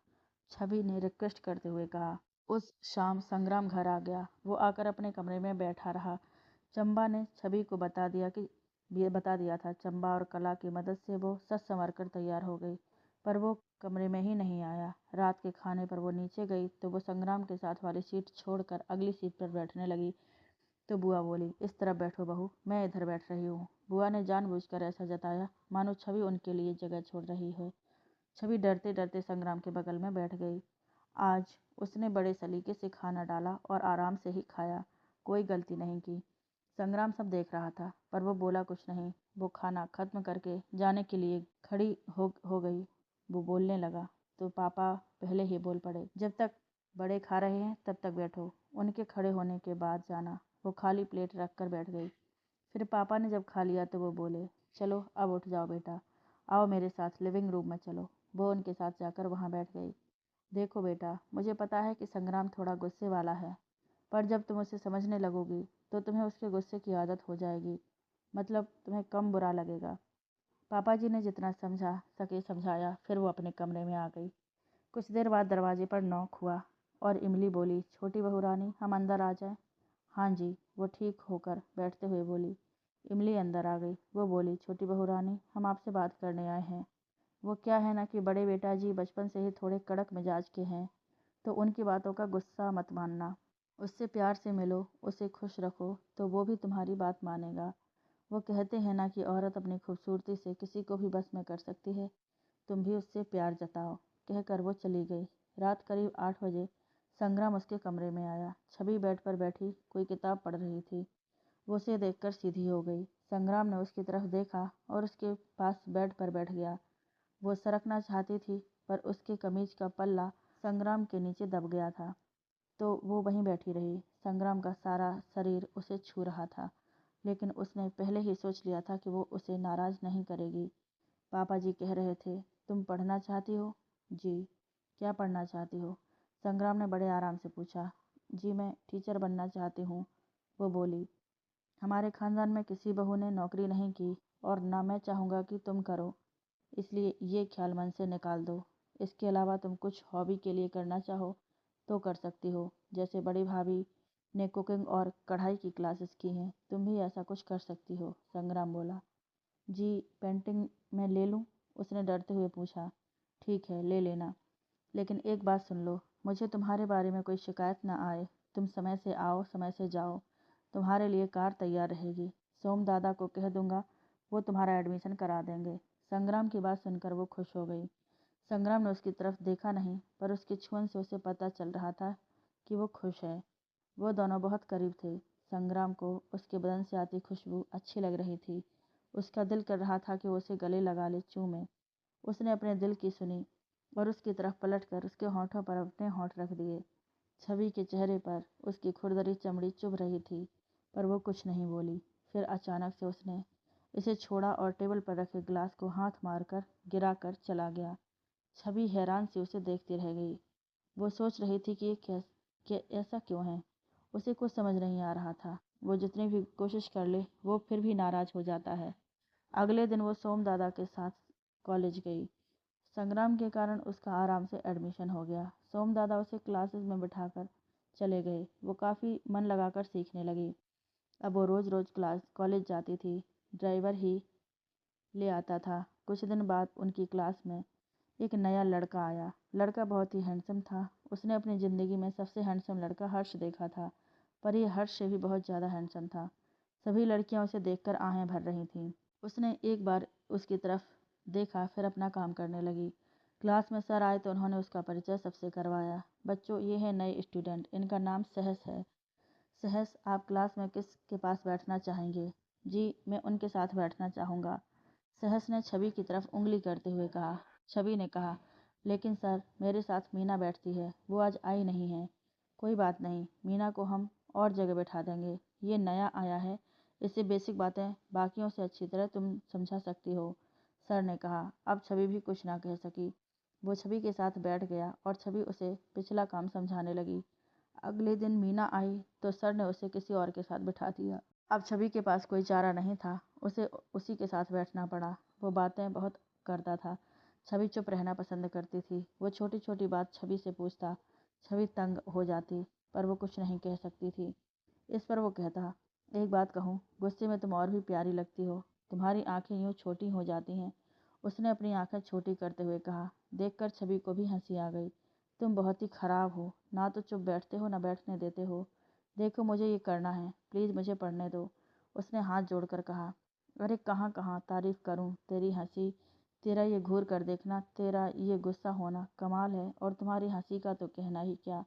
छवि ने रिक्वेस्ट करते हुए कहा। उस शाम संग्राम घर आ गया। वो आकर अपने कमरे में बैठा रहा। चंबा ने छवि को बता दिया था। चंबा और कला की मदद से वो सच संवर कर तैयार हो गई। पर वो कमरे में ही नहीं आया। रात के खाने पर वो नीचे गई तो वो संग्राम के साथ वाली सीट छोड़कर अगली सीट पर बैठने लगी। तो बुआ बोली, इस तरफ बैठो बहू, मैं इधर बैठ रही हूँ। बुआ ने जानबूझकर ऐसा जताया मानो छवि उनके लिए जगह छोड़ रही है। छवि डरते डरते संग्राम के बगल में बैठ गई। आज उसने बड़े सलीके से खाना डाला और आराम से ही खाया, कोई गलती नहीं की। संग्राम सब देख रहा था पर वो बोला कुछ नहीं। वो खाना खत्म करके जाने के लिए खड़ी हो गई। वो बोलने लगा तो पापा पहले ही बोल पड़े, जब तक बड़े खा रहे हैं तब तक बैठो, उनके खड़े होने के बाद जाना। वो खाली प्लेट रख कर बैठ गई। फिर पापा ने जब खा लिया तो वो बोले, चलो अब उठ जाओ बेटा, आओ मेरे साथ लिविंग रूम में चलो। वो उनके साथ जाकर वहाँ बैठ गई। देखो बेटा, मुझे पता है कि संग्राम थोड़ा गुस्से वाला है, पर जब तुम उसे समझने लगोगी तो तुम्हें उसके गुस्से की आदत हो जाएगी। मतलब तुम्हें कम बुरा लगेगा। पापा जी ने जितना समझा सके समझाया। फिर वो अपने कमरे में आ गई। कुछ देर बाद दरवाजे पर नॉक हुआ और इमली बोली, छोटी बहू रानी, हम अंदर आ जाएं? हाँ जी, वो ठीक होकर बैठते हुए बोली। इमली अंदर आ गई। वो बोली, छोटी बहू रानी, हम आपसे बात करने आए हैं। वो क्या है ना कि बड़े बेटा जी बचपन से ही थोड़े कड़क मिजाज के हैं, तो उनकी बातों का गुस्सा मत मानना। उससे प्यार से मिलो, उसे खुश रखो तो वो भी तुम्हारी बात मानेगा। वो कहते हैं ना कि औरत अपनी खूबसूरती से किसी को भी बस में कर सकती है। तुम भी उससे प्यार जताओ। कहकर वो चली गई। रात करीब 8 बजे संग्राम उसके कमरे में आया। छवि बेड पर बैठी कोई किताब पढ़ रही थी। वो उसे देखकर सीधी हो गई। संग्राम ने उसकी तरफ देखा और उसके पास बेड पर बैठ गया। वो सरकना चाहती थी पर उसके कमीज का पल्ला संग्राम के नीचे दब गया था, तो वो वहीं बैठी रही। संग्राम का सारा शरीर उसे छू रहा था, लेकिन उसने पहले ही सोच लिया था कि वो उसे नाराज नहीं करेगी। पापा जी कह रहे थे, तुम पढ़ना चाहती हो? जी। क्या पढ़ना चाहती हो? संग्राम ने बड़े आराम से पूछा। जी, मैं टीचर बनना चाहती हूँ, वो बोली। हमारे खानदान में किसी बहू ने नौकरी नहीं की और ना मैं चाहूँगा कि तुम करो, इसलिए ये ख्याल मन से निकाल दो। इसके अलावा तुम कुछ हॉबी के लिए करना चाहो तो कर सकती हो। जैसे बड़ी भाभी ने कुकिंग और कढ़ाई की क्लासेस की हैं, तुम भी ऐसा कुछ कर सकती हो। संग्राम बोला, जी, पेंटिंग मैं ले लूँ? उसने डरते हुए पूछा। ठीक है, ले लेना, लेकिन एक बात सुन लो, मुझे तुम्हारे बारे में कोई शिकायत ना आए। तुम समय से आओ, समय से जाओ। तुम्हारे लिए कार तैयार रहेगी। सोम दादा को कह दूंगा, वो तुम्हारा एडमिशन करा देंगे। संग्राम की बात सुनकर वो खुश हो गई। संग्राम ने उसकी तरफ देखा नहीं, पर उसकी छुअन से उसे पता चल रहा था कि वो खुश है। वो दोनों बहुत करीब थे। संग्राम को उसके बदन से आती खुशबू अच्छी लग रही थी। उसका दिल कर रहा था कि वो उसे गले लगा ले, चूमे। उसने अपने दिल की सुनी और उसकी तरफ पलटकर उसके होठों पर अपने होठ रख दिए। छवि के चेहरे पर उसकी खुरदरी चमड़ी चुभ रही थी, पर वो कुछ नहीं बोली। फिर अचानक से उसने इसे छोड़ा और टेबल पर रखे गिलास को हाथ मारकर गिरा कर चला गया। छवि हैरान सी उसे देखती रह गई। वो सोच रही थी कि कि ऐसा क्यों है। उसे कुछ समझ नहीं आ रहा था। वो जितनी भी कोशिश कर ले, वो फिर भी नाराज हो जाता है। अगले दिन वो सोम दादा के साथ कॉलेज गई। संग्राम के कारण उसका आराम से एडमिशन हो गया। सोम दादा उसे क्लासेस में बिठाकर चले गए। वो काफ़ी मन लगाकर सीखने लगी। अब वो रोज़ रोज़ कॉलेज जाती थी। ड्राइवर ही ले आता था। कुछ दिन बाद उनकी क्लास में एक नया लड़का आया। लड़का बहुत ही हैंडसम था। उसने अपनी ज़िंदगी में सबसे हैंडसम लड़का हर्ष देखा था, पर यह हर्ष से भी बहुत ज़्यादा हैंडसम था। सभी लड़कियां उसे देखकर आहें भर रही थीं। उसने एक बार उसकी तरफ देखा, फिर अपना काम करने लगी। क्लास में सर आए तो उन्होंने उसका परिचय सबसे करवाया। बच्चों, ये है नए स्टूडेंट, इनका नाम सहस है। सहस, आप क्लास में किसके पास बैठना चाहेंगे? जी, मैं उनके साथ बैठना चाहूँगा, सहस ने छवि की तरफ उंगली करते हुए कहा। छवि ने कहा, लेकिन सर, मेरे साथ मीना बैठती है, वो आज आई नहीं है। कोई बात नहीं, मीना को हम और जगह बैठा देंगे। ये नया आया है, इससे बेसिक बातें बाकियों से अच्छी तरह तुम समझा सकती हो, सर ने कहा। अब छवि भी कुछ ना कह सकी। वो छवि के साथ बैठ गया और छवि उसे पिछला काम समझाने लगी। अगले दिन मीना आई तो सर ने उसे किसी और के साथ बिठा दिया। अब छवि के पास कोई चारा नहीं था, उसे उसी के साथ बैठना पड़ा। वो बातें बहुत करता था। छवि चुप रहना पसंद करती थी। वो छोटी छोटी बात छवि से पूछता। छवि तंग हो जाती, पर वो कुछ नहीं कह सकती थी। इस पर वो कहता, एक बात कहूँ, गुस्से में तुम और भी प्यारी लगती हो। तुम्हारी आंखें यूँ छोटी हो जाती हैं। उसने अपनी आंखें छोटी करते हुए कहा। देखकर छवि को भी हंसी आ गई। तुम बहुत ही खराब हो, ना तो चुप बैठते हो ना बैठने देते हो। देखो, मुझे ये करना है, प्लीज़ मुझे पढ़ने दो, उसने हाथ जोड़कर कहा। अरे कहाँ कहाँ तारीफ करूँ तेरी हंसी, तेरा ये घूर कर देखना, तेरा ये गुस्सा होना कमाल है, और तुम्हारी हंसी का तो कहना ही क्या।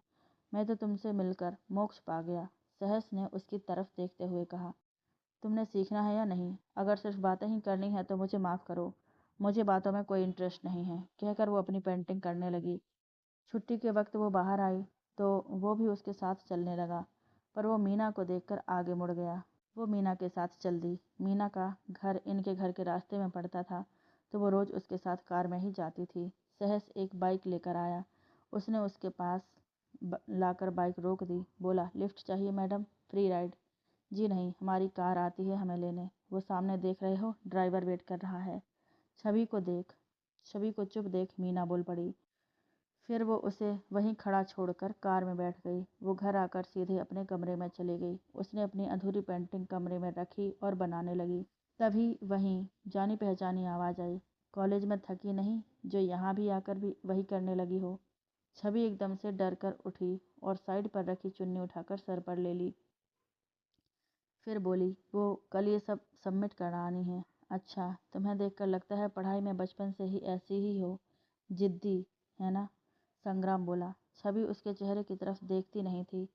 मैं तो तुमसे मिलकर मोक्ष पा गया, सहस ने उसकी तरफ देखते हुए कहा। तुमने सीखना है या नहीं? अगर सिर्फ बातें ही करनी है तो मुझे माफ़ करो, मुझे बातों में कोई इंटरेस्ट नहीं है, कहकर वो अपनी पेंटिंग करने लगी। छुट्टी के वक्त वो बाहर आई तो वो भी उसके साथ चलने लगा, पर वो मीना को देखकर आगे मुड़ गया। वो मीना के साथ चल दी। मीना का घर इनके घर के रास्ते में पड़ता था, तो वो रोज़ उसके साथ कार में ही जाती थी। सहस एक बाइक लेकर आया। उसने उसके पास लाकर बाइक रोक दी। बोला, लिफ्ट चाहिए मैडम, फ्री राइड? जी नहीं, हमारी कार आती है हमें लेने। वो सामने देख रहे हो, ड्राइवर वेट कर रहा है। छवि को देख छवि को चुप देख मीना बोल पड़ी। फिर वो उसे वहीं खड़ा छोड़कर कार में बैठ गई। वो घर आकर सीधे अपने कमरे में चली गई। उसने अपनी अधूरी पेंटिंग कमरे में रखी और बनाने लगी। तभी वहीं जानी पहचानी आवाज़ आई। कॉलेज में थकी नहीं, जो यहाँ भी आकर भी वही करने लगी हो? छवि एकदम से डर कर उठी और साइड पर रखी चुन्नी उठाकर सर पर ले ली। फिर बोली, वो कल ये सब सबमिट करानी है। अच्छा, तुम्हें देखकर लगता है पढ़ाई में बचपन से ही ऐसी ही हो, जिद्दी, है ना? संग्राम बोला। छवि उसके चेहरे की तरफ देखती नहीं थी।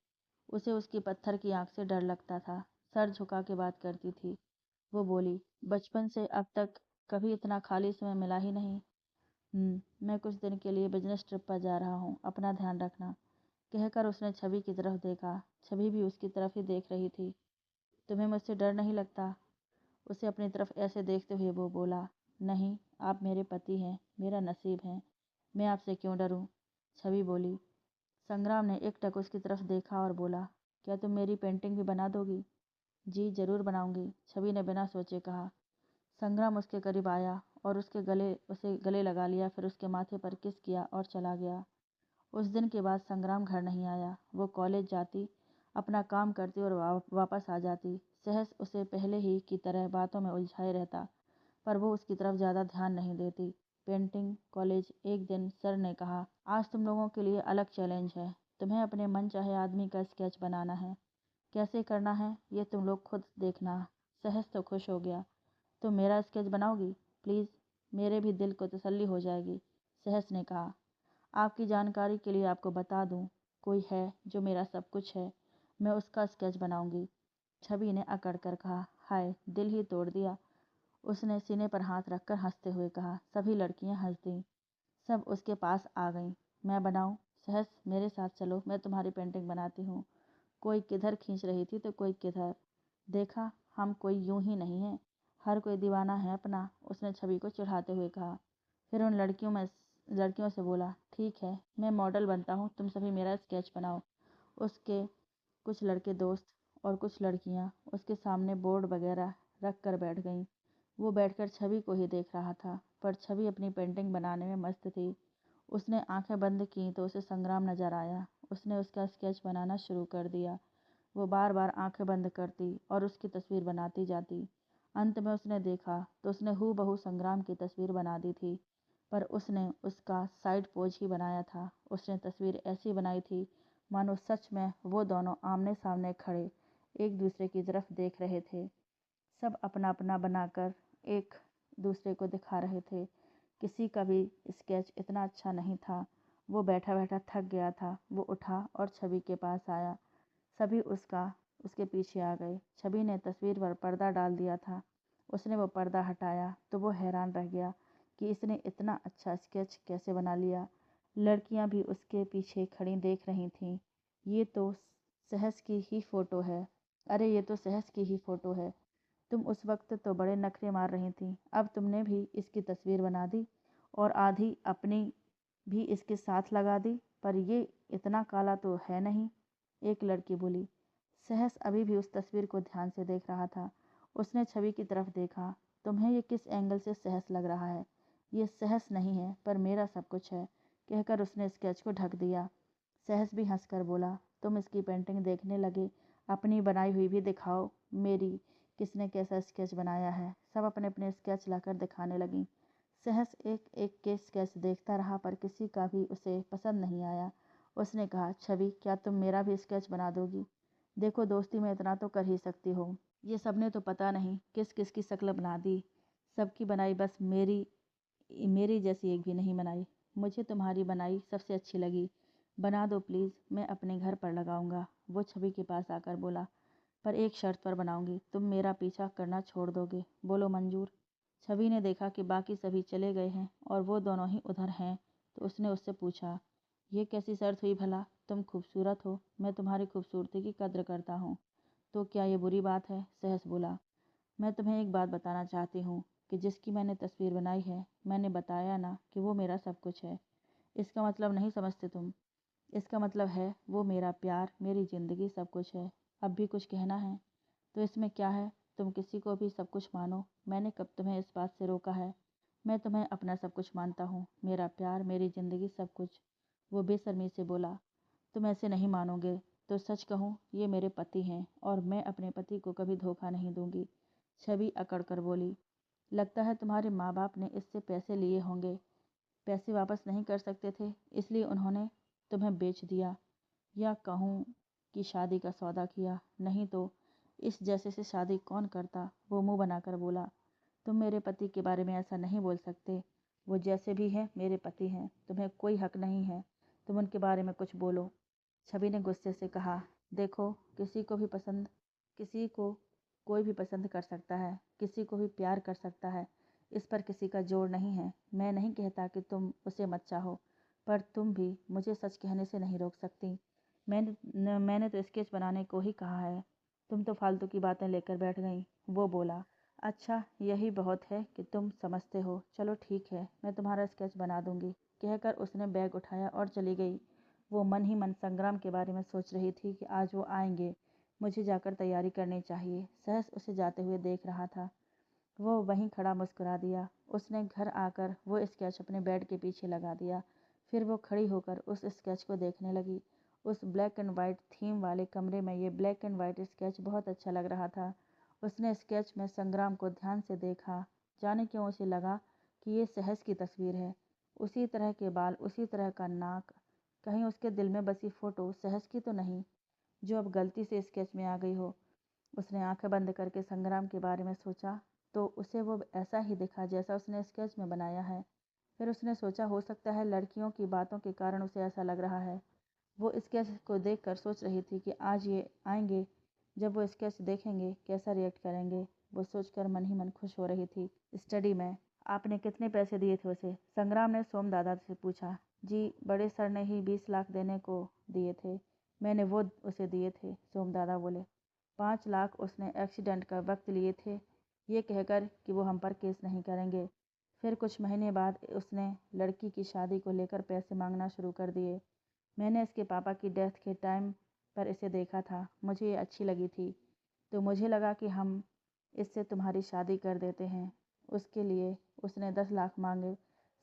उसे उसकी पत्थर की आंख से डर लगता था। सर झुका के बात करती थी। वो बोली, बचपन से अब तक कभी इतना खाली समय मिला ही नहीं। मैं कुछ दिन के लिए बिजनेस ट्रिप पर जा रहा हूँ, अपना ध्यान रखना, कहकर उसने छवि की तरफ देखा। छवि भी उसकी तरफ ही देख रही थी। तुम्हें मुझसे डर नहीं लगता? उसे अपनी तरफ ऐसे देखते हुए वो बोला। नहीं, आप मेरे पति हैं, मेरा नसीब है, मैं आपसे क्यों डरूं? छवि बोली। संग्राम ने एकटक उसकी तरफ देखा और बोला, क्या तुम मेरी पेंटिंग भी बना दोगी? जी ज़रूर बनाऊंगी, छवि ने बिना सोचे कहा। संग्राम उसके करीब आया और उसे गले लगा लिया, फिर उसके माथे पर किस किया और चला गया। उस दिन के बाद संग्राम घर नहीं आया। वो कॉलेज जाती, अपना काम करती और वापस आ जाती। सहस उसे पहले ही की तरह बातों में उलझाए रहता, पर वो उसकी तरफ ज़्यादा ध्यान नहीं देती। Painting college. एक दिन सर ने कहा, आज तुम लोगों के लिए अलग चैलेंज है। तुम्हें अपने मन चाहे आदमी का स्केच बनाना है। कैसे करना है ये तुम लोग खुद देखना। सहस तो खुश हो गया। तुम मेरा स्केच बनाओगी? प्लीज़, मेरे भी दिल को तसल्ली हो जाएगी, सहस ने कहा। आपकी जानकारी के लिए आपको बता दूं, कोई है जो मेरा सब कुछ है, मैं उसका स्केच बनाऊंगी, छवि ने अकड़ कर कहा। हाय, दिल ही तोड़ दिया। उसने सीने पर हाथ रखकर हंसते हुए कहा। सभी लड़कियां हंस दीं। सब उसके पास आ गईं। मैं बनाऊं? सहस, मेरे साथ चलो, मैं तुम्हारी पेंटिंग बनाती हूँ। कोई किधर खींच रही थी तो कोई किधर। देखा, हम कोई यूं ही नहीं है, हर कोई दीवाना है अपना, उसने छवि को चिढ़ाते हुए कहा। फिर उन लड़कियों से बोला, ठीक है, मैं मॉडल बनता हूँ, तुम सभी मेरा स्केच बनाओ। उसके कुछ लड़के दोस्त और कुछ लड़कियां उसके सामने बोर्ड वगैरह रख कर बैठ गईं। वो बैठकर छवि को ही देख रहा था, पर छवि अपनी पेंटिंग बनाने में मस्त थी। उसने आंखें बंद की तो उसे संग्राम नजर आया। उसने उसका स्केच बनाना शुरू कर दिया। वो बार बार आंखें बंद करती और उसकी तस्वीर बनाती जाती। अंत में उसने देखा तो उसने हूबहू संग्राम की तस्वीर बना दी थी, पर उसने उसका साइड पोज ही बनाया था। उसने तस्वीर ऐसी बनाई थी मानो सच में वो दोनों आमने सामने खड़े एक दूसरे की तरफ देख रहे थे। सब अपना अपना बनाकर एक दूसरे को दिखा रहे थे। किसी का भी स्केच इतना अच्छा नहीं था। वो बैठा बैठा थक गया था। वो उठा और छवि के पास आया। सभी उसके पीछे आ गए। छवि ने तस्वीर पर पर्दा डाल दिया था। उसने वो पर्दा हटाया तो वो हैरान रह गया कि इसने इतना अच्छा स्केच कैसे बना लिया। लड़कियां भी उसके पीछे खड़ी देख रही थीं। ये तो सहस की ही फोटो है। अरे ये तो सहस की ही फोटो है। तुम उस वक्त तो बड़े नखरे मार रही थी, अब तुमने भी इसकी तस्वीर बना दी और आधी अपनी भी इसके साथ लगा दी, पर ये इतना काला तो है नहीं, एक लड़की बोली। सहस अभी भी उस तस्वीर को ध्यान से देख रहा था। उसने छवि की तरफ देखा। तुम्हें ये किस एंगल से सहस लग रहा है? ये सहस नहीं है, पर मेरा सब कुछ है, कहकर उसने स्केच को ढक दिया। सहस भी हंसकर बोला, तुम इसकी पेंटिंग देखने लगे, अपनी बनाई हुई भी दिखाओ, मेरी किसने कैसा स्केच बनाया है। सब अपने अपने स्केच लाकर दिखाने लगी। सहस एक एक के स्केच देखता रहा, पर किसी का भी उसे पसंद नहीं आया। उसने कहा, छवि, क्या तुम मेरा भी स्केच बना दोगी? देखो, दोस्ती में इतना तो कर ही सकती हो। ये सबने तो पता नहीं किस किस की शक्ल बना दी। सबकी बनाई, बस मेरी मेरी जैसी एक भी नहीं बनाई। मुझे तुम्हारी बनाई सबसे अच्छी लगी। बना दो प्लीज़, मैं अपने घर पर लगाऊंगा। वो छवि के पास आकर बोला, पर एक शर्त पर बनाऊंगी, तुम मेरा पीछा करना छोड़ दोगे। बोलो मंजूर? छवि ने देखा कि बाकी सभी चले गए हैं और वो दोनों ही उधर हैं, तो उसने उससे पूछा, ये कैसी शर्त हुई भला? तुम खूबसूरत हो, मैं तुम्हारी खूबसूरती की कद्र करता हूँ, तो क्या ये बुरी बात है? सहस बोला, मैं तुम्हें एक बात बताना चाहती हूँ कि जिसकी मैंने तस्वीर बनाई है, मैंने बताया ना कि वो मेरा सब कुछ है। इसका मतलब नहीं समझते तुम? इसका मतलब है वो मेरा प्यार, मेरी ज़िंदगी, सब कुछ है। अब भी कुछ कहना है तो इसमें क्या है? तुम किसी को भी सब कुछ मानो, मैंने कब तुम्हें इस बात से रोका है? मैं तुम्हें अपना सब कुछ मानता हूँ, मेरा प्यार, मेरी ज़िंदगी, सब कुछ। वो बेशर्मी से बोला, तुम ऐसे नहीं मानोगे तो सच कहूँ, ये मेरे पति हैं और मैं अपने पति को कभी धोखा नहीं दूंगी। छवि अकड़ कर बोली, लगता है तुम्हारे माँ बाप ने इससे पैसे लिए होंगे, पैसे वापस नहीं कर सकते थे, इसलिए उन्होंने तुम्हें बेच दिया, या कहूँ कि शादी का सौदा किया। नहीं तो इस जैसे से शादी कौन करता? वो मुंह बनाकर बोला, तुम मेरे पति के बारे में ऐसा नहीं बोल सकते। वो जैसे भी हैं मेरे पति हैं, तुम्हें कोई हक नहीं है तुम उनके बारे में कुछ बोलो। छवि ने गुस्से से कहा, देखो, किसी को कोई भी पसंद कर सकता है, किसी को भी प्यार कर सकता है, इस पर किसी का जोर नहीं है। मैं नहीं कहता कि तुम उसे मत चाहो, पर तुम भी मुझे सच कहने से नहीं रोक सकती। मैंने तो स्केच बनाने को ही कहा है, तुम तो फालतू की बातें लेकर बैठ गई। वो बोला, अच्छा, यही बहुत है कि तुम समझते हो, चलो ठीक है, मैं तुम्हारा स्केच बना दूंगी, कहकर उसने बैग उठाया और चली गई। वो मन ही मन संग्राम के बारे में सोच रही थी कि आज वो आएंगे, मुझे जाकर तैयारी करनी चाहिए। सहस उसे जाते हुए देख रहा था। वो वहीं खड़ा मुस्कुरा दिया। उसने घर आकर वो स्केच अपने बेड के पीछे लगा दिया। फिर वो खड़ी होकर उस स्केच को देखने लगी। उस ब्लैक एंड वाइट थीम वाले कमरे में ये ब्लैक एंड वाइट स्केच बहुत अच्छा लग रहा था। उसने स्केच में संग्राम को ध्यान से देखा। जाने क्यों उसे लगा कि ये सहस की तस्वीर है। उसी तरह के बाल, उसी तरह का नाक। कहीं उसके दिल में बसी फोटो सहस की तो नहीं, जो अब गलती से स्केच में आ गई हो। उसने आंखें बंद करके संग्राम के बारे में सोचा तो उसे वो ऐसा ही दिखा जैसा उसने स्केच में बनाया है। फिर उसने सोचा, हो सकता है लड़कियों की बातों के कारण उसे ऐसा लग रहा है। वो स्केच को देखकर सोच रही थी कि आज ये आएंगे, जब वो स्केच देखेंगे कैसा रिएक्ट करेंगे। वो सोचकर मन ही मन खुश हो रही थी। स्टडी में आपने कितने पैसे दिए थे उसे? संग्राम ने सोमदादा से पूछा। जी, बड़े सर ने ही 20 लाख देने को दिए थे, मैंने वो उसे दिए थे, सोमदादा बोले। 5 लाख उसने एक्सीडेंट का वक्त लिए थे, ये कहकर कि वो हम पर केस नहीं करेंगे। फिर कुछ महीने बाद उसने लड़की की शादी को लेकर पैसे मांगना शुरू कर दिए। मैंने इसके पापा की डेथ के टाइम पर इसे देखा था, मुझे ये अच्छी लगी थी, तो मुझे लगा कि हम इससे तुम्हारी शादी कर देते हैं। उसके लिए उसने 10 लाख मांगे,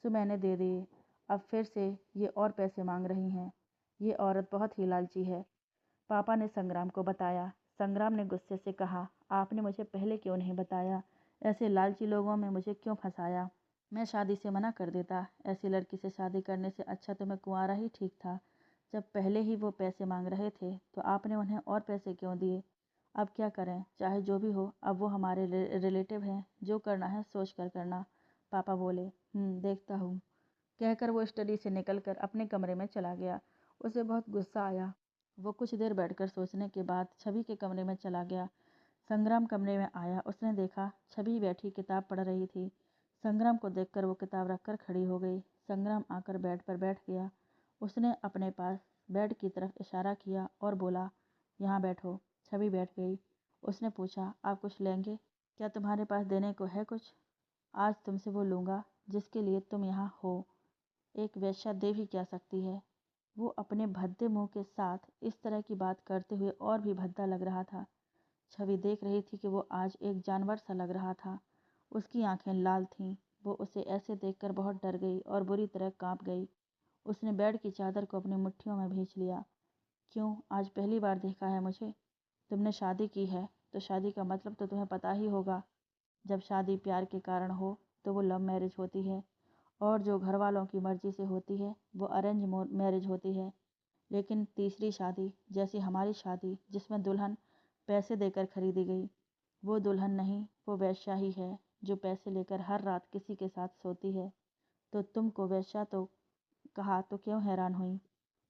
सो मैंने दे दिए। अब फिर से ये और पैसे मांग रही हैं। ये औरत बहुत ही लालची है, पापा ने संग्राम को बताया। संग्राम ने गुस्से से कहा, आपने मुझे पहले क्यों नहीं बताया? ऐसे लालची लोगों में मुझे क्यों फंसाया? मैं शादी से मना कर देता। ऐसी लड़की से शादी करने से अच्छा तो मैं कुंवारा ही ठीक था। जब पहले ही वो पैसे मांग रहे थे तो आपने उन्हें और पैसे क्यों दिए? अब क्या करें, चाहे जो भी हो, अब वो हमारे रिलेटिव हैं, जो करना है सोच कर करना, पापा बोले। देखता हूँ, कहकर वो स्टडी से निकलकर अपने कमरे में चला गया। उसे बहुत गुस्सा आया। वो कुछ देर बैठकर सोचने के बाद छवि के कमरे में चला गया। संग्राम कमरे में आया, उसने देखा छवि बैठी किताब पढ़ रही थी। संग्राम को देखकर वो किताब रखकर खड़ी हो गई। संग्राम आकर बेड पर बैठ गया। उसने अपने पास बेड की तरफ इशारा किया और बोला, यहाँ बैठो। छवि बैठ गई। उसने पूछा, आप कुछ लेंगे? क्या तुम्हारे पास देने को है कुछ? आज तुमसे वो लूँगा जिसके लिए तुम यहाँ हो। एक वेश्या दे भी क्या सकती है? वो अपने भद्दे मुंह के साथ इस तरह की बात करते हुए और भी भद्दा लग रहा था। छवि देख रही थी कि वो आज एक जानवर सा लग रहा था। उसकी आंखें लाल थीं। वो उसे ऐसे देखकर बहुत डर गई और बुरी तरह कांप गई। उसने बेड की चादर को अपनी मुट्ठियों में भींच लिया। क्यों, आज पहली बार देखा है मुझे? तुमने शादी की है तो शादी का मतलब तो तुम्हें पता ही होगा। जब शादी प्यार के कारण हो तो वो लव मैरिज होती है, और जो घर वालों की मर्जी से होती है वो अरेंज मैरिज होती है। लेकिन तीसरी शादी, जैसी हमारी शादी जिसमें दुल्हन पैसे देकर खरीदी गई, वो दुल्हन नहीं, वो वेश्या ही है जो पैसे लेकर हर रात किसी के साथ सोती है। तो तुमको वेश्या तो कहा तो क्यों हैरान हुई?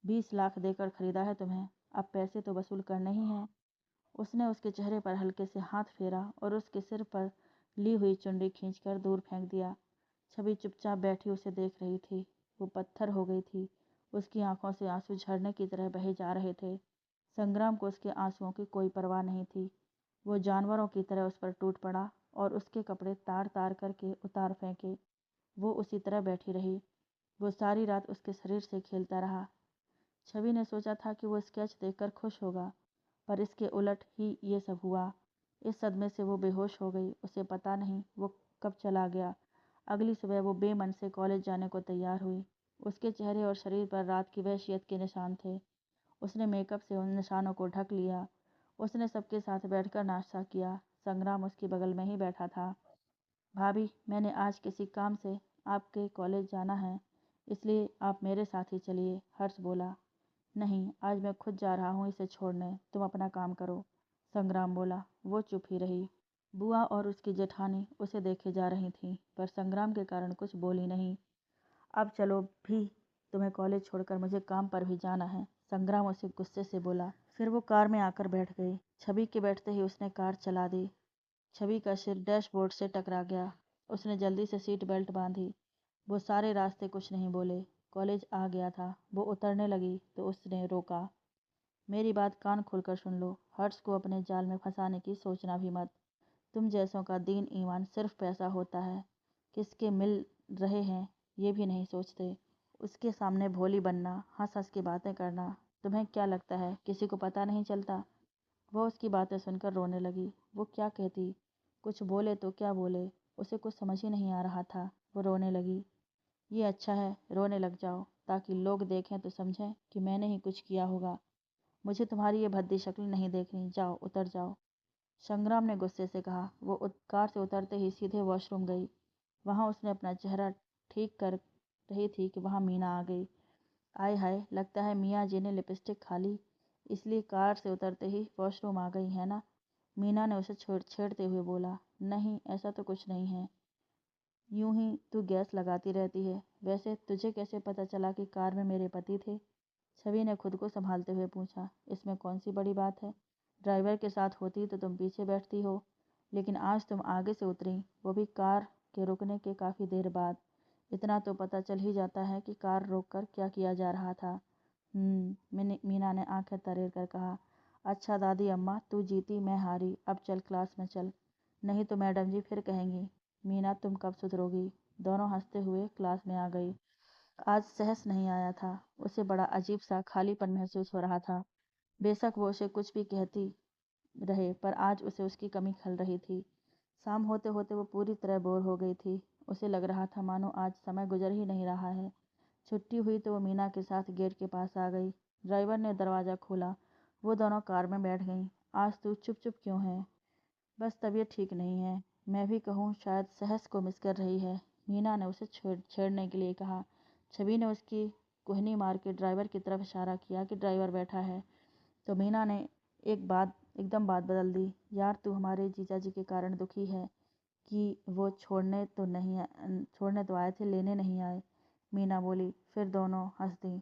20 लाख देकर खरीदा है तुम्हें, अब पैसे तो वसूल करने ही हैं। उसने उसके चेहरे पर हल्के से हाथ फेरा और उसके सिर पर ली हुई चुनरी खींचकर दूर फेंक दिया। छवि चुपचाप बैठी उसे देख रही थी। वो पत्थर हो गई थी। उसकी आंखों से आंसू झरने की तरह बहे जा रहे थे। संग्राम को उसके आंसुओं की कोई परवाह नहीं थी। वो जानवरों की तरह उस पर टूट पड़ा और उसके कपड़े तार तार करके उतार फेंके। वो उसी तरह बैठी रही। वो सारी रात उसके शरीर से खेलता रहा। छवि ने सोचा था कि वो स्केच देखकर खुश होगा, पर इसके उलट ही ये सब हुआ। इस सदमे से वो बेहोश हो गई। उसे पता नहीं वो कब चला गया। अगली सुबह वो बेमन से कॉलेज जाने को तैयार हुई। उसके चेहरे और शरीर पर रात की वहशियत के निशान थे। उसने मेकअप से उन निशानों को ढक लिया। उसने सबके साथ बैठकर नाश्ता किया। संग्राम उसके बगल में ही बैठा था। भाभी, मैंने आज किसी काम से आपके कॉलेज जाना है, इसलिए आप मेरे साथ ही चलिए, हर्ष बोला। नहीं, आज मैं खुद जा रहा हूँ इसे छोड़ने, तुम अपना काम करो, संग्राम बोला। वो चुप ही रही। बुआ और उसकी जेठानी उसे देखे जा रही थीं, पर संग्राम के कारण कुछ बोली नहीं। अब चलो भी, तुम्हें कॉलेज छोड़कर मुझे काम पर भी जाना है, संग्राम उसे गुस्से से बोला। फिर वो कार में आकर बैठ गई। छवि के बैठते ही उसने कार चला दी। छवि का सिर डैशबोर्ड से टकरा गया। उसने जल्दी से सीट बेल्ट बांधी। वो सारे रास्ते कुछ नहीं बोले। कॉलेज आ गया था। वो उतरने लगी तो उसने रोका। मेरी बात कान खोलकर सुन लो, हर्ष को अपने जाल में फंसाने की सोचना भी मत। तुम जैसों का दीन ईमान सिर्फ पैसा होता है, किसके मिल रहे हैं ये भी नहीं सोचते। उसके सामने भोली बनना, हंस हंस के बातें करना, तुम्हें क्या लगता है किसी को पता नहीं चलता? वो उसकी बातें सुनकर रोने लगी। वो क्या कहती, कुछ बोले तो क्या बोले, उसे कुछ समझ ही नहीं आ रहा था। वो रोने लगी। ये अच्छा है, रोने लग जाओ ताकि लोग देखें तो समझें कि मैंने ही कुछ किया होगा। मुझे तुम्हारी ये भद्दी शक्ल नहीं देखनी, जाओ उतर जाओ, संग्राम ने गुस्से से कहा। वो कार से उतरते ही सीधे वॉशरूम गई। वहाँ उसने अपना चेहरा ठीक कर रही थी कि वहाँ मीना आ गई। आय हाय, लगता है मियाँ जी ने लिपस्टिक खा ली, इसलिए कार से उतरते ही वॉशरूम आ गई है ना? मीना ने उसे छेड़ते हुए बोला। नहीं, ऐसा तो कुछ नहीं है, यूं ही तू गैस लगाती रहती है। वैसे तुझे कैसे पता चला कि कार में मेरे पति थे? छवि ने खुद को संभालते हुए पूछा। इसमें कौन सी बड़ी बात है, ड्राइवर के साथ होती तो तुम पीछे बैठती हो। लेकिन आज तुम आगे से उतरी, वो भी कार के रुकने के काफ़ी देर बाद। इतना तो पता चल ही जाता है कि कार रोककर क्या किया जा रहा था। मीना ने आंखें तरेर कर कहा। अच्छा दादी अम्मा, तू जीती मैं हारी, अब चल क्लास में चल, नहीं तो मैडम जी फिर कहेंगी। मीना तुम कब सुधरोगी। दोनों हंसते हुए क्लास में आ गई। आज सहस नहीं आया था। उसे बड़ा अजीब सा खालीपन महसूस हो रहा था। बेशक वो उसे कुछ भी कहती रहे, पर आज उसे उसकी कमी खल रही थी। शाम होते होते वो पूरी तरह बोर हो गई थी। उसे लग रहा था मानो आज समय गुजर ही नहीं रहा है। छुट्टी हुई तो वो मीना के साथ गेट के पास आ गई। ड्राइवर ने दरवाज़ा खोला। वो दोनों कार में बैठ गईं। आज तू चुप चुप क्यों है। बस तबीयत ठीक नहीं है। मैं भी कहूँ शायद सहस को मिस कर रही है। मीना ने उसे छेड़ने के लिए कहा। छवि ने उसकी कुहनी मार के ड्राइवर की तरफ इशारा किया कि ड्राइवर बैठा है, तो मीना ने एकदम बात बदल दी। यार तू हमारे जीजा जी के कारण दुखी है कि वो छोड़ने तो आए थे, लेने नहीं आए। मीना बोली। फिर दोनों हंस दी।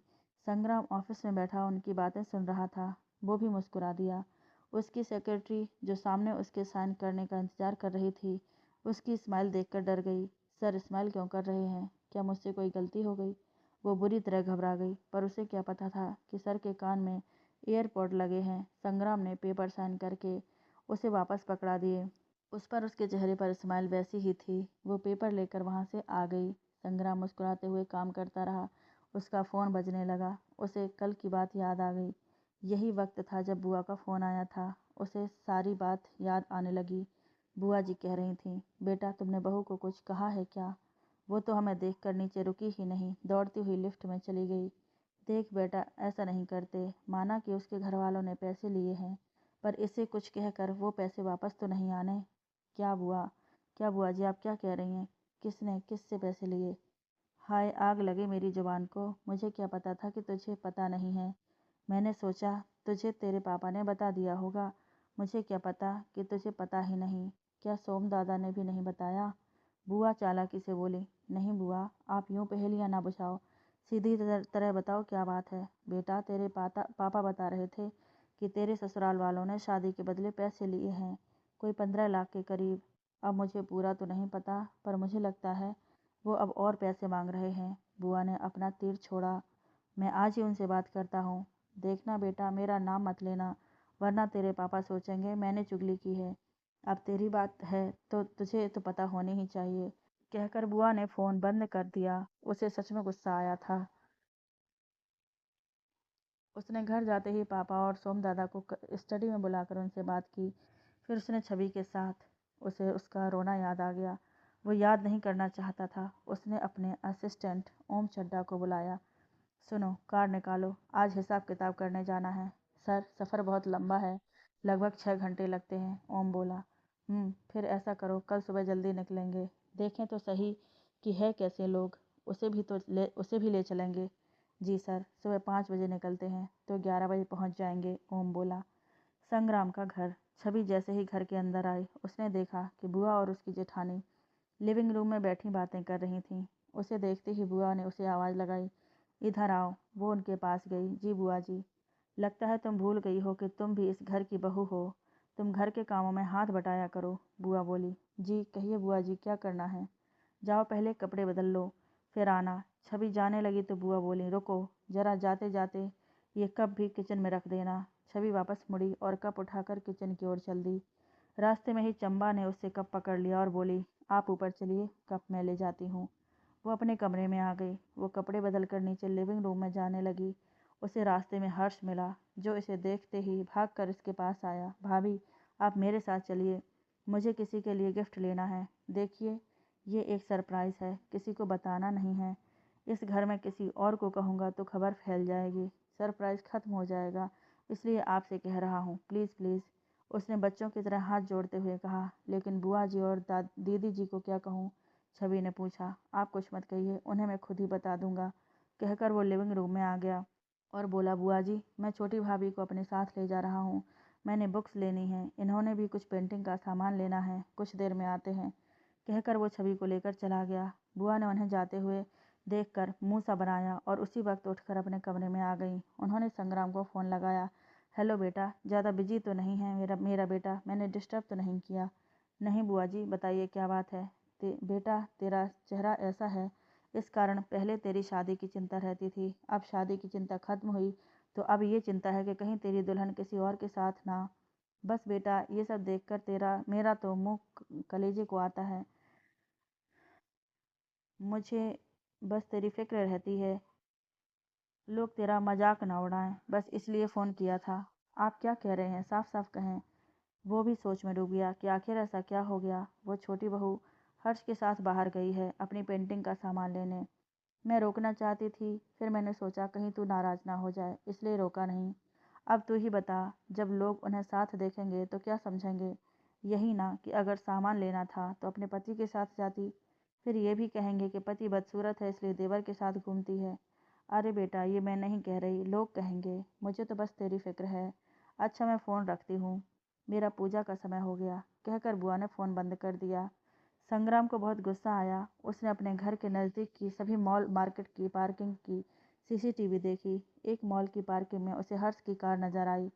संग्राम ऑफिस में बैठा उनकी बातें सुन रहा था। वो भी मुस्कुरा दिया। उसकी सेक्रेटरी जो सामने उसके साइन करने का इंतजार कर रही थी, उसकी स्माइल देखकर डर गई। सर स्माइल क्यों कर रहे हैं, क्या मुझसे कोई गलती हो गई। वो बुरी तरह घबरा गई, पर उसे क्या पता था कि सर के कान में एयरपॉड लगे हैं। संग्राम ने पेपर साइन करके उसे वापस पकड़ा दिए। उस पर उसके चेहरे पर स्माइल वैसी ही थी। वो पेपर लेकर वहाँ से आ गई। संग्राम मुस्कुराते हुए काम करता रहा। उसका फ़ोन बजने लगा। उसे कल की बात याद आ गई। यही वक्त था जब बुआ का फ़ोन आया था। उसे सारी बात याद आने लगी। बुआ जी कह रही थीं, बेटा तुमने बहू को कुछ कहा है क्या। वो तो हमें देखकर नीचे रुकी ही नहीं, दौड़ती हुई लिफ्ट में चली गई। देख बेटा, ऐसा नहीं करते। माना कि उसके घर वालों ने पैसे लिए हैं, पर इसे कुछ कहकर वो पैसे वापस तो नहीं आने। क्या बुआ, क्या बुआ जी आप क्या कह रही हैं। किसने किससे पैसे लिए। हाय आग लगे मेरी जुबान को। मुझे क्या पता था कि तुझे पता नहीं है। मैंने सोचा तुझे तेरे पापा ने बता दिया होगा। मुझे क्या पता कि तुझे पता ही नहीं। क्या सोम दादा ने भी नहीं बताया। बुआ चालाकी से बोली। नहीं बुआ, आप यूं पहेलियां ना बुझाओ, सीधी तरह बताओ क्या बात है। बेटा तेरे पापा बता रहे थे कि तेरे ससुराल वालों ने शादी के बदले पैसे लिए हैं, कोई 15 लाख के करीब। अब मुझे पूरा तो नहीं पता, पर मुझे लगता है वो अब और पैसे मांग रहे हैं। बुआ ने अपना तीर छोड़ा। मैं आज ही उनसे बात करता हूँ। देखना बेटा, मेरा नाम मत लेना, वरना तेरे पापा सोचेंगे मैंने चुगली की है। अब तेरी बात है तो तुझे तो पता होनी ही चाहिए। कहकर बुआ ने फ़ोन बंद कर दिया। उसे सच में गुस्सा आया था। उसने घर जाते ही पापा और सोम दादा को स्टडी में बुलाकर उनसे बात की। फिर उसने छवि के साथ। उसे उसका रोना याद आ गया। वो याद नहीं करना चाहता था। उसने अपने असिस्टेंट ओम चड्ढा को बुलाया। सुनो, कार निकालो, आज हिसाब किताब करने जाना है। सर सफ़र बहुत लंबा है, लगभग 6 घंटे लगते हैं। ओम बोला। फिर ऐसा करो, कल सुबह जल्दी निकलेंगे। देखें तो सही कि है कैसे लोग, उसे भी ले चलेंगे। जी सर, सुबह 5 बजे निकलते हैं तो 11 बजे पहुंच जाएंगे। ओम बोला। संग्राम का घर। छवि जैसे ही घर के अंदर आई, उसने देखा कि बुआ और उसकी जेठानी लिविंग रूम में बैठी बातें कर रही थीं। उसे देखते ही बुआ ने उसे आवाज़ लगाई। इधर आओ। वो उनके पास गई। जी बुआ जी। लगता है तुम भूल गई हो कि तुम भी इस घर की बहू हो। तुम घर के कामों में हाथ बटाया करो। बुआ बोली। जी कहिए बुआ जी, क्या करना है। जाओ पहले कपड़े बदल लो, फिर आना। छवि जाने लगी तो बुआ बोली, रुको जरा, जाते जाते ये कप भी किचन में रख देना। छवि वापस मुड़ी और कप उठाकर किचन की ओर चल दी। रास्ते में ही चंबा ने उससे कप पकड़ लिया और बोली, आप ऊपर चलिए, कप मैं ले जाती हूँ। वो अपने कमरे में आ गई। वो कपड़े बदल कर नीचे लिविंग रूम में जाने लगी। उसे रास्ते में हर्ष मिला, जो इसे देखते ही भागकर इसके पास आया। भाभी, आप मेरे साथ चलिए, मुझे किसी के लिए गिफ्ट लेना है। देखिए, ये एक सरप्राइज़ है, किसी को बताना नहीं है। इस घर में किसी और को कहूँगा तो खबर फैल जाएगी, सरप्राइज़ ख़त्म हो जाएगा। इसलिए आपसे कह रहा हूँ, प्लीज़ प्लीज़। उसने बच्चों की तरह हाथ जोड़ते हुए कहा। लेकिन बुआ जी और दीदी जी को क्या कहूँ। छवि ने पूछा। आप कुछ मत कहिए, उन्हें मैं खुद ही बता दूंगा। कहकर वो लिविंग रूम में आ गया और बोला, बुआ जी मैं छोटी भाभी को अपने साथ ले जा रहा हूँ। मैंने बुक्स लेनी है, इन्होंने भी कुछ पेंटिंग का सामान लेना है, कुछ देर में आते हैं। कहकर वो छवि को लेकर चला गया। बुआ ने उन्हें जाते हुए देखकर मुंह सा बनाया और उसी वक्त उठकर अपने कमरे में आ गई। उन्होंने संग्राम को फ़ोन लगाया। हेलो बेटा, ज़्यादा बिजी तो नहीं है मेरा बेटा, मैंने डिस्टर्ब तो नहीं किया। नहीं बुआ जी, बताइए क्या बात है। बेटा, तेरा चेहरा ऐसा है, इस कारण पहले तेरी शादी की चिंता रहती थी, अब शादी की चिंता खत्म हुई तो अब ये चिंता है कि कहीं तेरी दुल्हन किसी और के साथ ना। बस बेटा, ये सब देखकर तेरा मेरा तो मुंह कलेजे को आता है। मुझे बस तेरी फिक्र रहती है, लोग तेरा मजाक ना उड़ाएं, बस इसलिए फ़ोन किया था। आप क्या कह रहे हैं, साफ साफ कहें। वो भी सोच में डूब गया कि आखिर ऐसा क्या हो गया। वो छोटी बहू हर्ष के साथ बाहर गई है अपनी पेंटिंग का सामान लेने। मैं रोकना चाहती थी, फिर मैंने सोचा कहीं तू नाराज़ ना हो जाए, इसलिए रोका नहीं। अब तू ही बता, जब लोग उन्हें साथ देखेंगे तो क्या समझेंगे। यही ना कि अगर सामान लेना था तो अपने पति के साथ जाती। फिर ये भी कहेंगे कि पति बदसूरत है इसलिए देवर के साथ घूमती है। अरे बेटा, ये मैं नहीं कह रही, लोग कहेंगे। मुझे तो बस तेरी फिक्र है। अच्छा, मैं फ़ोन रखती हूँ, मेरा पूजा का समय हो गया, कहकर बुआ ने फ़ोन बंद कर दिया। संग्राम को बहुत गुस्सा आया। उसने अपने घर के नज़दीक की सभी मॉल मार्केट की पार्किंग की सीसीटीवी देखी। एक मॉल की पार्किंग में उसे हर्ष की कार नजर आई।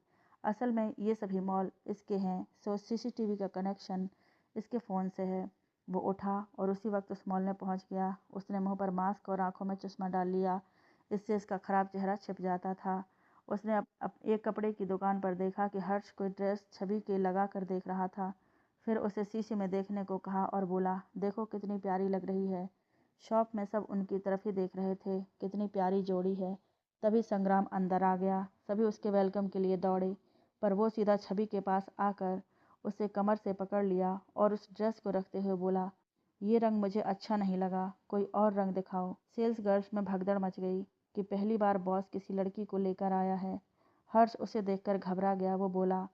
असल में ये सभी मॉल इसके हैं, सो सीसीटीवी का कनेक्शन इसके फ़ोन से है। वो उठा और उसी वक्त उस मॉल में पहुंच गया। उसने मुंह पर मास्क और आंखों में चश्मा डाल लिया, इससे इसका खराब चेहरा छिप जाता था। उसने एक कपड़े की दुकान पर देखा कि हर्ष कोई ड्रेस छवि के लगा कर देख रहा था। फिर उसे शीशे में देखने को कहा और बोला, देखो कितनी प्यारी लग रही है। शॉप में सब उनकी तरफ ही देख रहे थे, कितनी प्यारी जोड़ी है। तभी संग्राम अंदर आ गया। सभी उसके वेलकम के लिए दौड़े, पर वो सीधा छवि के पास आकर उसे कमर से पकड़ लिया और उस ड्रेस को रखते हुए बोला, ये रंग मुझे अच्छा नहीं लगा, कोई और रंग दिखाओ। सेल्स गर्ल्स में भगदड़ मच गई कि पहली बार बॉस किसी लड़की को लेकर आया है। हर्ष उसे देखकर घबरा गया। वो बोला,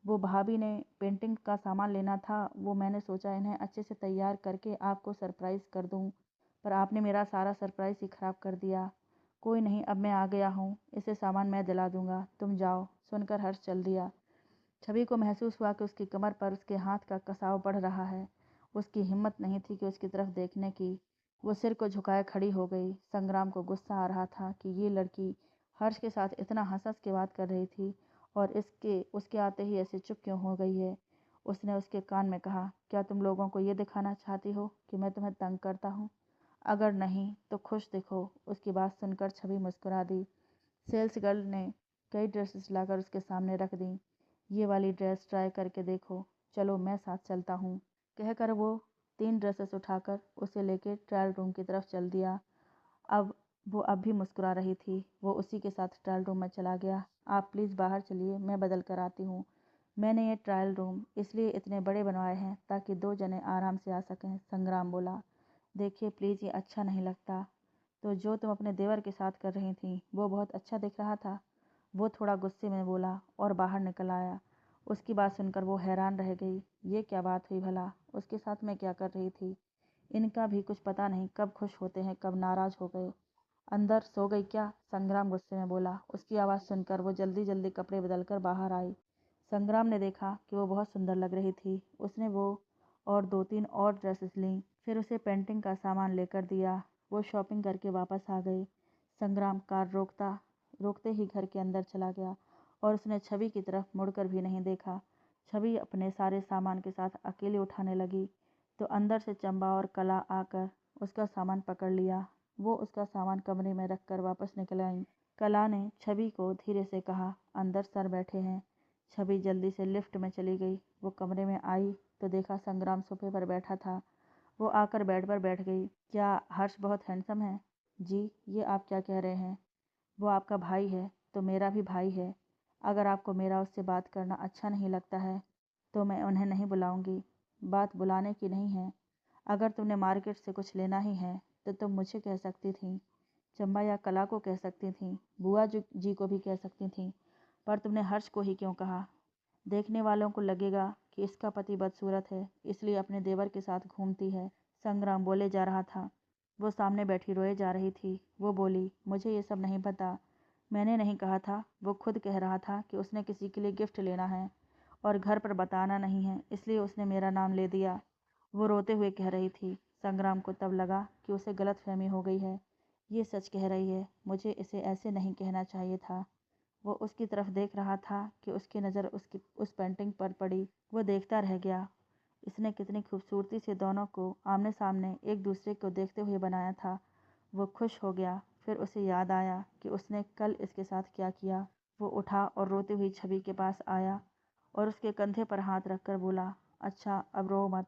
वो भाभी ने पेंटिंग का सामान लेना था, वो मैंने सोचा इन्हें अच्छे से तैयार करके आपको सरप्राइज़ कर दूं, पर आपने मेरा सारा सरप्राइज़ ही खराब कर दिया। कोई नहीं, अब मैं आ गया हूँ, इसे सामान मैं दिला दूंगा, तुम जाओ। सुनकर हर्ष चल दिया। छवि को महसूस हुआ कि उसकी कमर पर उसके हाथ का कसाव बढ़ रहा है। उसकी हिम्मत नहीं थी कि उसकी तरफ देखने की। वो सिर को झुकाए खड़ी हो गई। संग्राम को गुस्सा आ रहा था कि ये लड़की हर्ष के साथ इतना हंस हंस के बात कर रही थी और इसके उसके आते ही ऐसे चुप क्यों हो गई है। उसने उसके कान में कहा, क्या तुम लोगों को ये दिखाना चाहती हो कि मैं तुम्हें तंग करता हूँ? अगर नहीं तो खुश दिखो। उसकी बात सुनकर छवि मुस्कुरा दी। सेल्स गर्ल ने कई ड्रेसेस लाकर उसके सामने रख दी। ये वाली ड्रेस ट्राई करके देखो, चलो मैं साथ चलता हूँ। कहकर वो 3 ड्रेसेस उठाकर उसे लेके ट्रायल रूम की तरफ चल दिया। अब वो अब भी मुस्कुरा रही थी। वो उसी के साथ ट्रायल रूम में चला गया। आप प्लीज़ बाहर चलिए, मैं बदल कर आती हूँ। मैंने ये ट्रायल रूम इसलिए इतने बड़े बनवाए हैं ताकि 2 जने आराम से आ सकें, संग्राम बोला। देखिए प्लीज़, ये अच्छा नहीं लगता। तो जो तुम अपने देवर के साथ कर रही थी वो बहुत अच्छा दिख रहा था। वो थोड़ा गुस्से में बोला और बाहर निकल आया। उसकी बात सुनकर वो हैरान रह गई। ये क्या बात हुई भला, उसके साथ मैं क्या कर रही थी। इनका भी कुछ पता नहीं, कब खुश होते हैं कब नाराज हो गए। अंदर सो गई क्या, संग्राम गुस्से में बोला। उसकी आवाज़ सुनकर वो जल्दी जल्दी कपड़े बदलकर बाहर आई। संग्राम ने देखा कि वो बहुत सुंदर लग रही थी। उसने वो और 2-3 और ड्रेसेस लीं। फिर उसे पेंटिंग का सामान लेकर दिया। वो शॉपिंग करके वापस आ गई। संग्राम कार रोकते ही घर के अंदर चला गया और उसने छवि की तरफ मुड़कर भी नहीं देखा। छवि अपने सारे सामान के साथ अकेले उठाने लगी तो अंदर से चंबा और कला आकर उसका सामान पकड़ लिया। वो उसका सामान कमरे में रखकर वापस निकल आई। कला ने छवि को धीरे से कहा, अंदर सर बैठे हैं। छवि जल्दी से लिफ्ट में चली गई। वो कमरे में आई तो देखा संग्राम सोफे पर बैठा था। वो आकर बेड पर बैठ गई। क्या हर्ष बहुत हैंडसम है? जी, ये आप क्या कह रहे हैं? वो आपका भाई है तो मेरा भी भाई है। अगर आपको मेरा उससे बात करना अच्छा नहीं लगता है तो मैं उन्हें नहीं बुलाऊंगी। बात बुलाने की नहीं है। अगर तुमने मार्केट से कुछ लेना ही है तो तुम मुझे कह सकती थी, चंबा या कला को कह सकती थी, बुआ जी को भी कह सकती थी, पर तुमने हर्ष को ही क्यों कहा? देखने वालों को लगेगा कि इसका पति बदसूरत है इसलिए अपने देवर के साथ घूमती है। संग्राम बोले जा रहा था। वो सामने बैठी रोए जा रही थी। वो बोली, मुझे ये सब नहीं पता, मैंने नहीं कहा था। वो खुद कह रहा था कि उसने किसी के लिए गिफ्ट लेना है और घर पर बताना नहीं है, इसलिए उसने मेरा नाम ले दिया। वो रोते हुए कह रही थी। संग्राम को तब लगा कि उसे गलतफहमी हो गई है। ये सच कह रही है, मुझे इसे ऐसे नहीं कहना चाहिए था। वो उसकी तरफ देख रहा था कि उसकी नज़र उसकी उस पेंटिंग पर पड़ी। वो देखता रह गया। इसने कितनी खूबसूरती से दोनों को आमने सामने एक दूसरे को देखते हुए बनाया था। वो खुश हो गया। फिर उसे याद आया कि उसने कल इसके साथ क्या किया। वो उठा और रोती हुई छवि के पास आया और उसके कंधे पर हाथ रखकर बोला, अच्छा अब रो मत।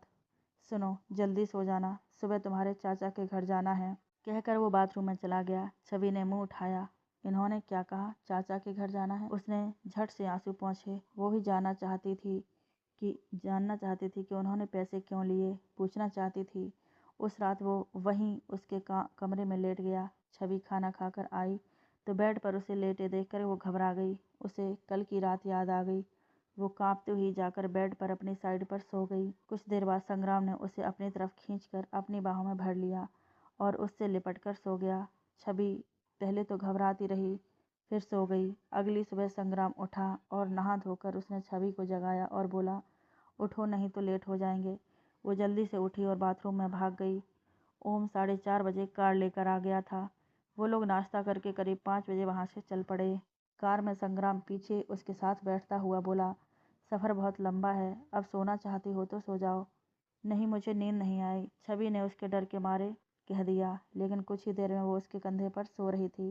सुनो, जल्दी सो जाना, सुबह तुम्हारे चाचा के घर जाना है। कहकर वो बाथरूम में चला गया। छवि ने मुंह उठाया। इन्होंने क्या कहा, चाचा के घर जाना है? उसने झट से आंसू पोंछे। वो भी जानना चाहती थी कि उन्होंने पैसे क्यों लिए। पूछना चाहती थी। उस रात वो वहीं उसके कमरे में लेट गया। छवि खाना खाकर आई तो बेड पर उसे लेटे देखकर वो घबरा गई। उसे कल की रात याद आ गई। वो कांपती हुई जाकर बेड पर अपनी साइड पर सो गई। कुछ देर बाद संग्राम ने उसे अपनी तरफ खींचकर अपनी बाहों में भर लिया और उससे लिपट कर सो गया। छवि पहले तो घबराती रही, फिर सो गई। अगली सुबह संग्राम उठा और नहा धोकर उसने छवि को जगाया और बोला, उठो नहीं तो लेट हो जाएंगे। वो जल्दी से उठी और बाथरूम में भाग गई। ओम 4:30 बजे कार लेकर आ गया था। वो लोग नाश्ता करके करीब 5 बजे वहाँ से चल पड़े। कार में संग्राम पीछे उसके साथ बैठता हुआ बोला, सफ़र बहुत लंबा है, अब सोना चाहती हो तो सो जाओ। नहीं, मुझे नींद नहीं आई, छवि ने उसके डर के मारे कह दिया, लेकिन कुछ ही देर में वो उसके कंधे पर सो रही थी।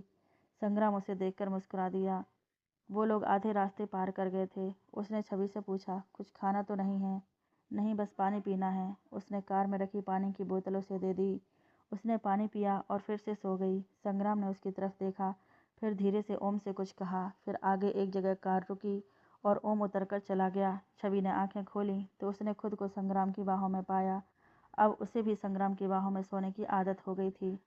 संग्राम उसे देखकर मुस्कुरा दिया। वो लोग आधे रास्ते पार कर गए थे। उसने छवि से पूछा, कुछ खाना तो नहीं है? नहीं, बस पानी पीना है। उसने कार में रखी पानी की बोतल उसे दे दी। उसने पानी पिया और फिर से सो गई। संग्राम ने उसकी तरफ देखा, फिर धीरे से ओम से कुछ कहा। फिर आगे एक जगह कार रुकी और ओम उतरकर चला गया। छवि ने आंखें खोली तो उसने खुद को संग्राम की बाहों में पाया। अब उसे भी संग्राम की बाहों में सोने की आदत हो गई थी।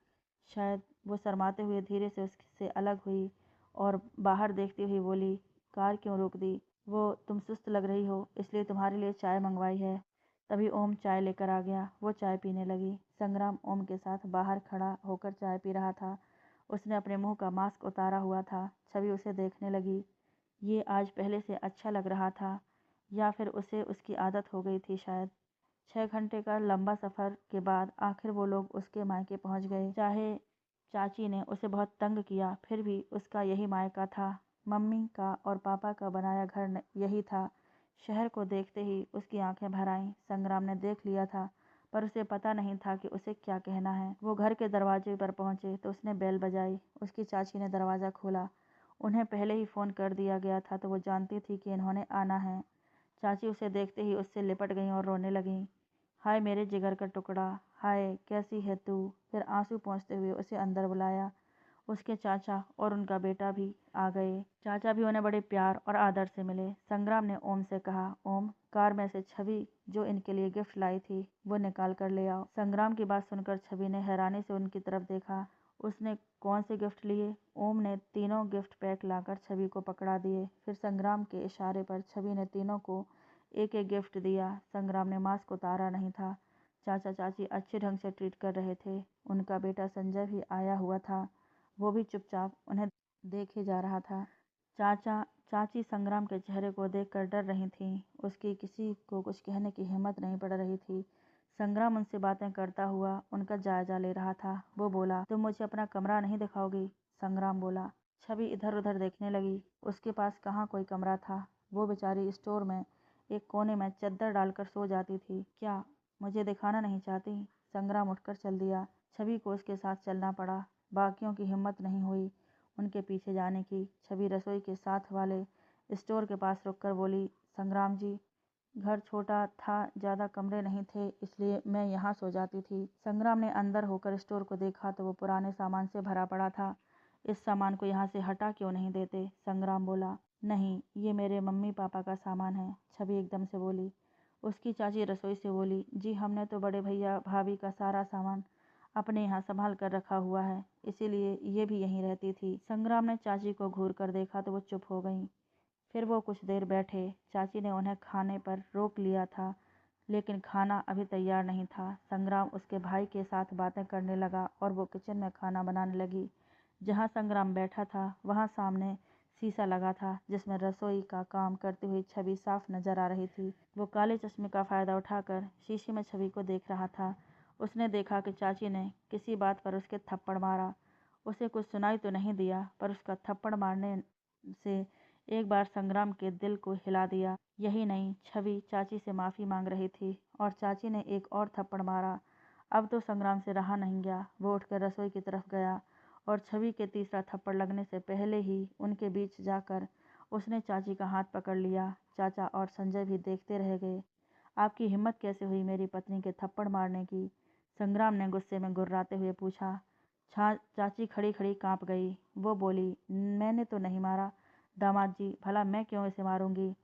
शायद वो शर्माते हुए धीरे से उससे अलग हुई और बाहर देखती हुई बोली, कार क्यों रोक दी? वो, तुम सुस्त लग रही हो इसलिए तुम्हारे लिए चाय मंगवाई है। तभी ओम चाय लेकर आ गया। वो चाय पीने लगी। संग्राम ओम के साथ बाहर खड़ा होकर चाय पी रहा था। उसने अपने मुंह का मास्क उतारा हुआ था। छवि उसे देखने लगी। ये आज पहले से अच्छा लग रहा था, या फिर उसे उसकी आदत हो गई थी शायद। 6 घंटे का लंबा सफ़र के बाद आखिर वो लोग उसके मायके पहुंच गए। चाहे चाची ने उसे बहुत तंग किया, फिर भी उसका यही मायका था। मम्मी का और पापा का बनाया घर यही था। शहर को देखते ही उसकी आंखें भर आईं। संग्राम ने देख लिया था, पर उसे पता नहीं था कि उसे क्या कहना है। वो घर के दरवाजे पर पहुंचे तो उसने बेल बजाई। उसकी चाची ने दरवाज़ा खोला। उन्हें पहले ही फ़ोन कर दिया गया था तो वो जानती थी कि इन्होंने आना है। चाची उसे देखते ही उससे लिपट गईं और रोने लगीं। हाय मेरे जिगर का टुकड़ा, हाय कैसी है तू? फिर आंसू पोंछते हुए उसे अंदर बुलाया। उसके चाचा और उनका बेटा भी आ गए। चाचा भी उन्हें बड़े प्यार और आदर से मिले। संग्राम ने ओम से कहा, ओम, कार में से छवि जो इनके लिए गिफ्ट लाई थी वो निकाल कर ले आओ। संग्राम की बात सुनकर छवि ने हैरानी से उनकी तरफ देखा। उसने कौन से गिफ्ट लिए? ओम ने तीनों गिफ्ट पैक लाकर छवि को पकड़ा दिए। फिर संग्राम के इशारे पर छवि ने तीनों को एक एक गिफ्ट दिया। संग्राम ने मास्क उतारा नहीं था। चाचा चाची अच्छे ढंग से ट्रीट कर रहे थे। उनका बेटा संजय भी आया हुआ था। वो भी चुपचाप उन्हें देखे जा रहा था। चाचा चाची संग्राम के चेहरे को देखकर डर रही थीं। उसकी किसी को कुछ कहने की हिम्मत नहीं पड़ रही थी। संग्राम उनसे बातें करता हुआ उनका जायजा ले रहा था। वो बोला, तुम मुझे अपना कमरा नहीं दिखाओगी? संग्राम बोला। छवि इधर उधर देखने लगी। उसके पास कहाँ कोई कमरा था। वो बेचारी स्टोर में एक कोने में चद्दर डालकर सो जाती थी। क्या मुझे दिखाना नहीं चाहती? संग्राम उठकर चल दिया। छवि को उसके साथ चलना पड़ा। बाकियों की हिम्मत नहीं हुई उनके पीछे जाने की। छवि रसोई के साथ वाले स्टोर के पास रुककर बोली, संग्राम जी, घर छोटा था, ज़्यादा कमरे नहीं थे, इसलिए मैं यहाँ सो जाती थी। संग्राम ने अंदर होकर स्टोर को देखा तो वो पुराने सामान से भरा पड़ा था। इस सामान को यहाँ से हटा क्यों नहीं देते? संग्राम बोला। नहीं, ये मेरे मम्मी पापा का सामान है, छवि एकदम से बोली। उसकी चाची रसोई से बोली, जी हमने तो बड़े भैया भाभी का सारा सामान अपने यहाँ संभाल कर रखा हुआ है, इसीलिए ये भी यहीं रहती थी। संग्राम ने चाची को घूर कर देखा तो वो चुप हो गईं। फिर वो कुछ देर बैठे। चाची ने उन्हें खाने पर रोक लिया था, लेकिन खाना अभी तैयार नहीं था। संग्राम उसके भाई के साथ बातें करने लगा और वो किचन में खाना बनाने लगी। जहाँ संग्राम बैठा था वहाँ सामने शीशा लगा था जिसमें रसोई का काम करती हुई छवि साफ नजर आ रही थी। वो काले चश्मे का फायदा उठाकर शीशे में छवि को देख रहा था। उसने देखा कि चाची ने किसी बात पर उसके थप्पड़ मारा। उसे कुछ सुनाई तो नहीं दिया, पर उसका थप्पड़ मारने से एक बार संग्राम के दिल को हिला दिया। यही नहीं, छवि चाची से माफ़ी मांग रही थी और चाची ने एक और थप्पड़ मारा। अब तो संग्राम से रहा नहीं गया। वो उठकर रसोई की तरफ गया और छवि के तीसरा थप्पड़ लगने से पहले ही उनके बीच जाकर उसने चाची का हाथ पकड़ लिया। चाचा और संजय भी देखते रह गए। आपकी हिम्मत कैसे हुई मेरी पत्नी के थप्पड़ मारने की? संग्राम ने गुस्से में गुर्राते हुए पूछा। चाची खड़ी खड़ी कांप गई। वो बोली, मैंने तो नहीं मारा दामाद जी, भला मैं क्यों इसे मारूंगी?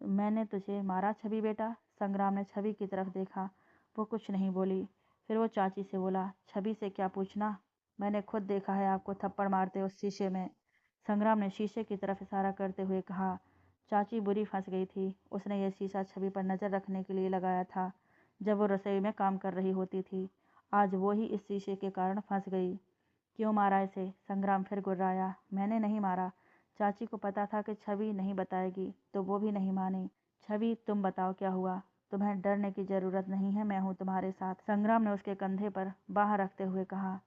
मैंने तुझे मारा छवि बेटा? संग्राम ने छवि की तरफ देखा। वो कुछ नहीं बोली। फिर वो चाची से बोला, छवि से क्या पूछना, मैंने खुद देखा है आपको थप्पड़ मारते उस शीशे में। संग्राम ने शीशे की तरफ इशारा करते हुए कहा। चाची बुरी फंस गई थी। उसने ये शीशा छवि पर नज़र रखने के लिए लगाया था जब वो रसोई में काम कर रही होती थी। आज वो ही इस शीशे के कारण फंस गई। क्यों मारा इसे? संग्राम फिर गुर्राया। मैंने नहीं मारा। चाची को पता था कि छवि नहीं बताएगी तो वो भी नहीं मानी। छवि, तुम बताओ क्या हुआ? तुम्हें डरने की जरूरत नहीं है, मैं हूँ तुम्हारे साथ, संग्राम ने उसके कंधे पर बाह रखते हुए कहा।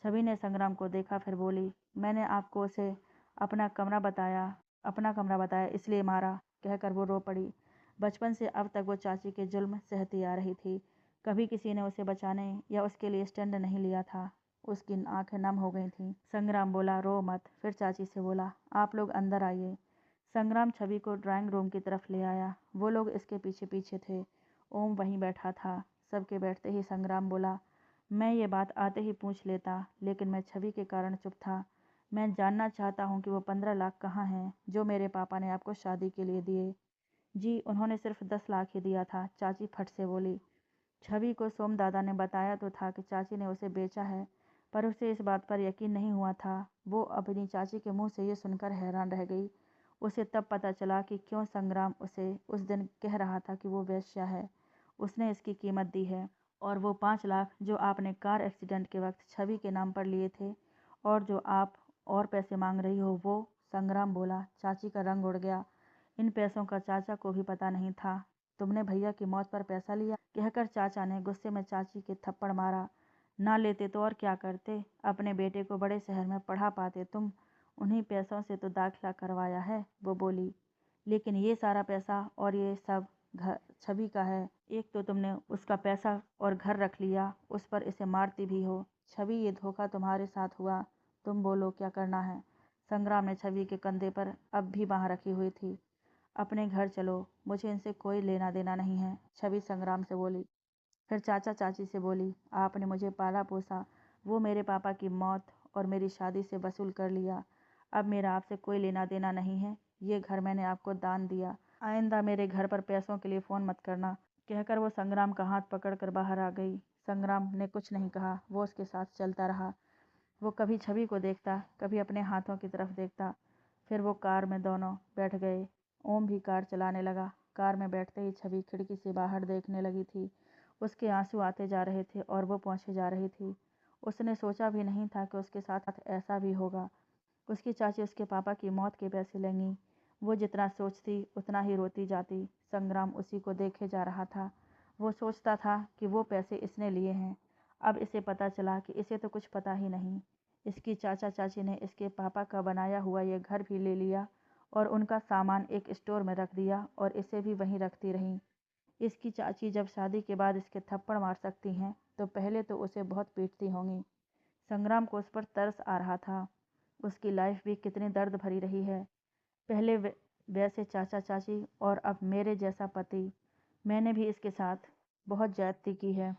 छवि ने संग्राम को देखा, फिर बोली, मैंने आपको उसे अपना कमरा बताया इसलिए मारा, कहकर वो रो पड़ी। बचपन से अब तक वो चाची के जुल्म सहती आ रही थी। कभी किसी ने उसे बचाने या उसके लिए स्टैंड नहीं लिया था। उसकी आंखें नम हो गई थीं। संग्राम बोला, रो मत। फिर चाची से बोला, आप लोग अंदर आइए। संग्राम छवि को ड्राइंग रूम की तरफ ले आया। वो लोग इसके पीछे पीछे थे। ओम वहीं बैठा था। सबके बैठते ही संग्राम बोला, मैं ये बात आते ही पूछ लेता, लेकिन मैं छवि के कारण चुप था। मैं जानना चाहता हूँ कि वो 15 लाख कहाँ हैं जो मेरे पापा ने आपको शादी के लिए दिए। जी, उन्होंने सिर्फ 10 लाख ही दिया था, चाची फट से बोली। छवि को सोम दादा ने बताया तो था कि चाची ने उसे बेचा है, पर उसे इस बात पर यकीन नहीं हुआ था। वो अपनी चाची के मुंह से ये सुनकर हैरान रह गई। उसे तब पता चला कि क्यों संग्राम उसे उस दिन कह रहा था कि वो वेश्या है। उसने इसकी कीमत दी है। और वो 5 लाख जो आपने कार एक्सीडेंट के वक्त छवि के नाम पर लिए थे और जो आप और पैसे मांग रही हो वो। संग्राम बोला। चाची का रंग उड़ गया। इन पैसों का चाचा को भी पता नहीं था। तुमने भैया की मौत पर पैसा लिया, कहकर चाचा ने गुस्से में चाची के थप्पड़ मारा। ना लेते तो और क्या करते? अपने बेटे को बड़े शहर में पढ़ा पाते तुम। उन्हीं पैसों से तो दाखिला करवाया है, वो बोली। लेकिन ये सारा पैसा और ये सब घर छवि का है। एक तो तुमने उसका पैसा और घर रख लिया, उस पर इसे मारती भी हो। छवि, ये धोखा तुम्हारे साथ हुआ। तुम बोलो क्या करना है? संग्राम ने छवि के कंधे पर अब भी बाँह रखी हुई थी। अपने घर चलो, मुझे इनसे कोई लेना देना नहीं है, छवि संग्राम से बोली। फिर चाचा चाची से बोली, आपने मुझे पाला पोसा, वो मेरे पापा की मौत और मेरी शादी से वसूल कर लिया। अब मेरा आपसे कोई लेना देना नहीं है। ये घर मैंने आपको दान दिया। आइंदा मेरे घर पर पैसों के लिए फ़ोन मत करना, कहकर वो संग्राम का हाथ पकड़कर बाहर आ गई। संग्राम ने कुछ नहीं कहा। वो उसके साथ चलता रहा। वो कभी छवि को देखता, कभी अपने हाथों की तरफ देखता। फिर वो कार में दोनों बैठ गए। ओम भी कार चलाने लगा। कार में बैठते ही छवि खिड़की से बाहर देखने लगी थी। उसके आंसू आते जा रहे थे और वो पहुंचे जा रही थी। उसने सोचा भी नहीं था कि उसके साथ ऐसा भी होगा। उसकी चाची उसके पापा की मौत के पैसे लेंगी। वो जितना सोचती उतना ही रोती जाती। संग्राम उसी को देखे जा रहा था। वो सोचता था कि वो पैसे इसने लिए हैं। अब इसे पता चला कि इसे तो कुछ पता ही नहीं। इसकी चाचा चाची ने इसके पापा का बनाया हुआ ये घर भी ले लिया और उनका सामान एक स्टोर में रख दिया और इसे भी वहीं रखती रहीं। इसकी चाची जब शादी के बाद इसके थप्पड़ मार सकती हैं तो पहले तो उसे बहुत पीटती होंगी। संग्राम को उस पर तरस आ रहा था। उसकी लाइफ भी कितनी दर्द भरी रही है। पहले वैसे चाचा चाची और अब मेरे जैसा पति। मैंने भी इसके साथ बहुत ज्यादती की है।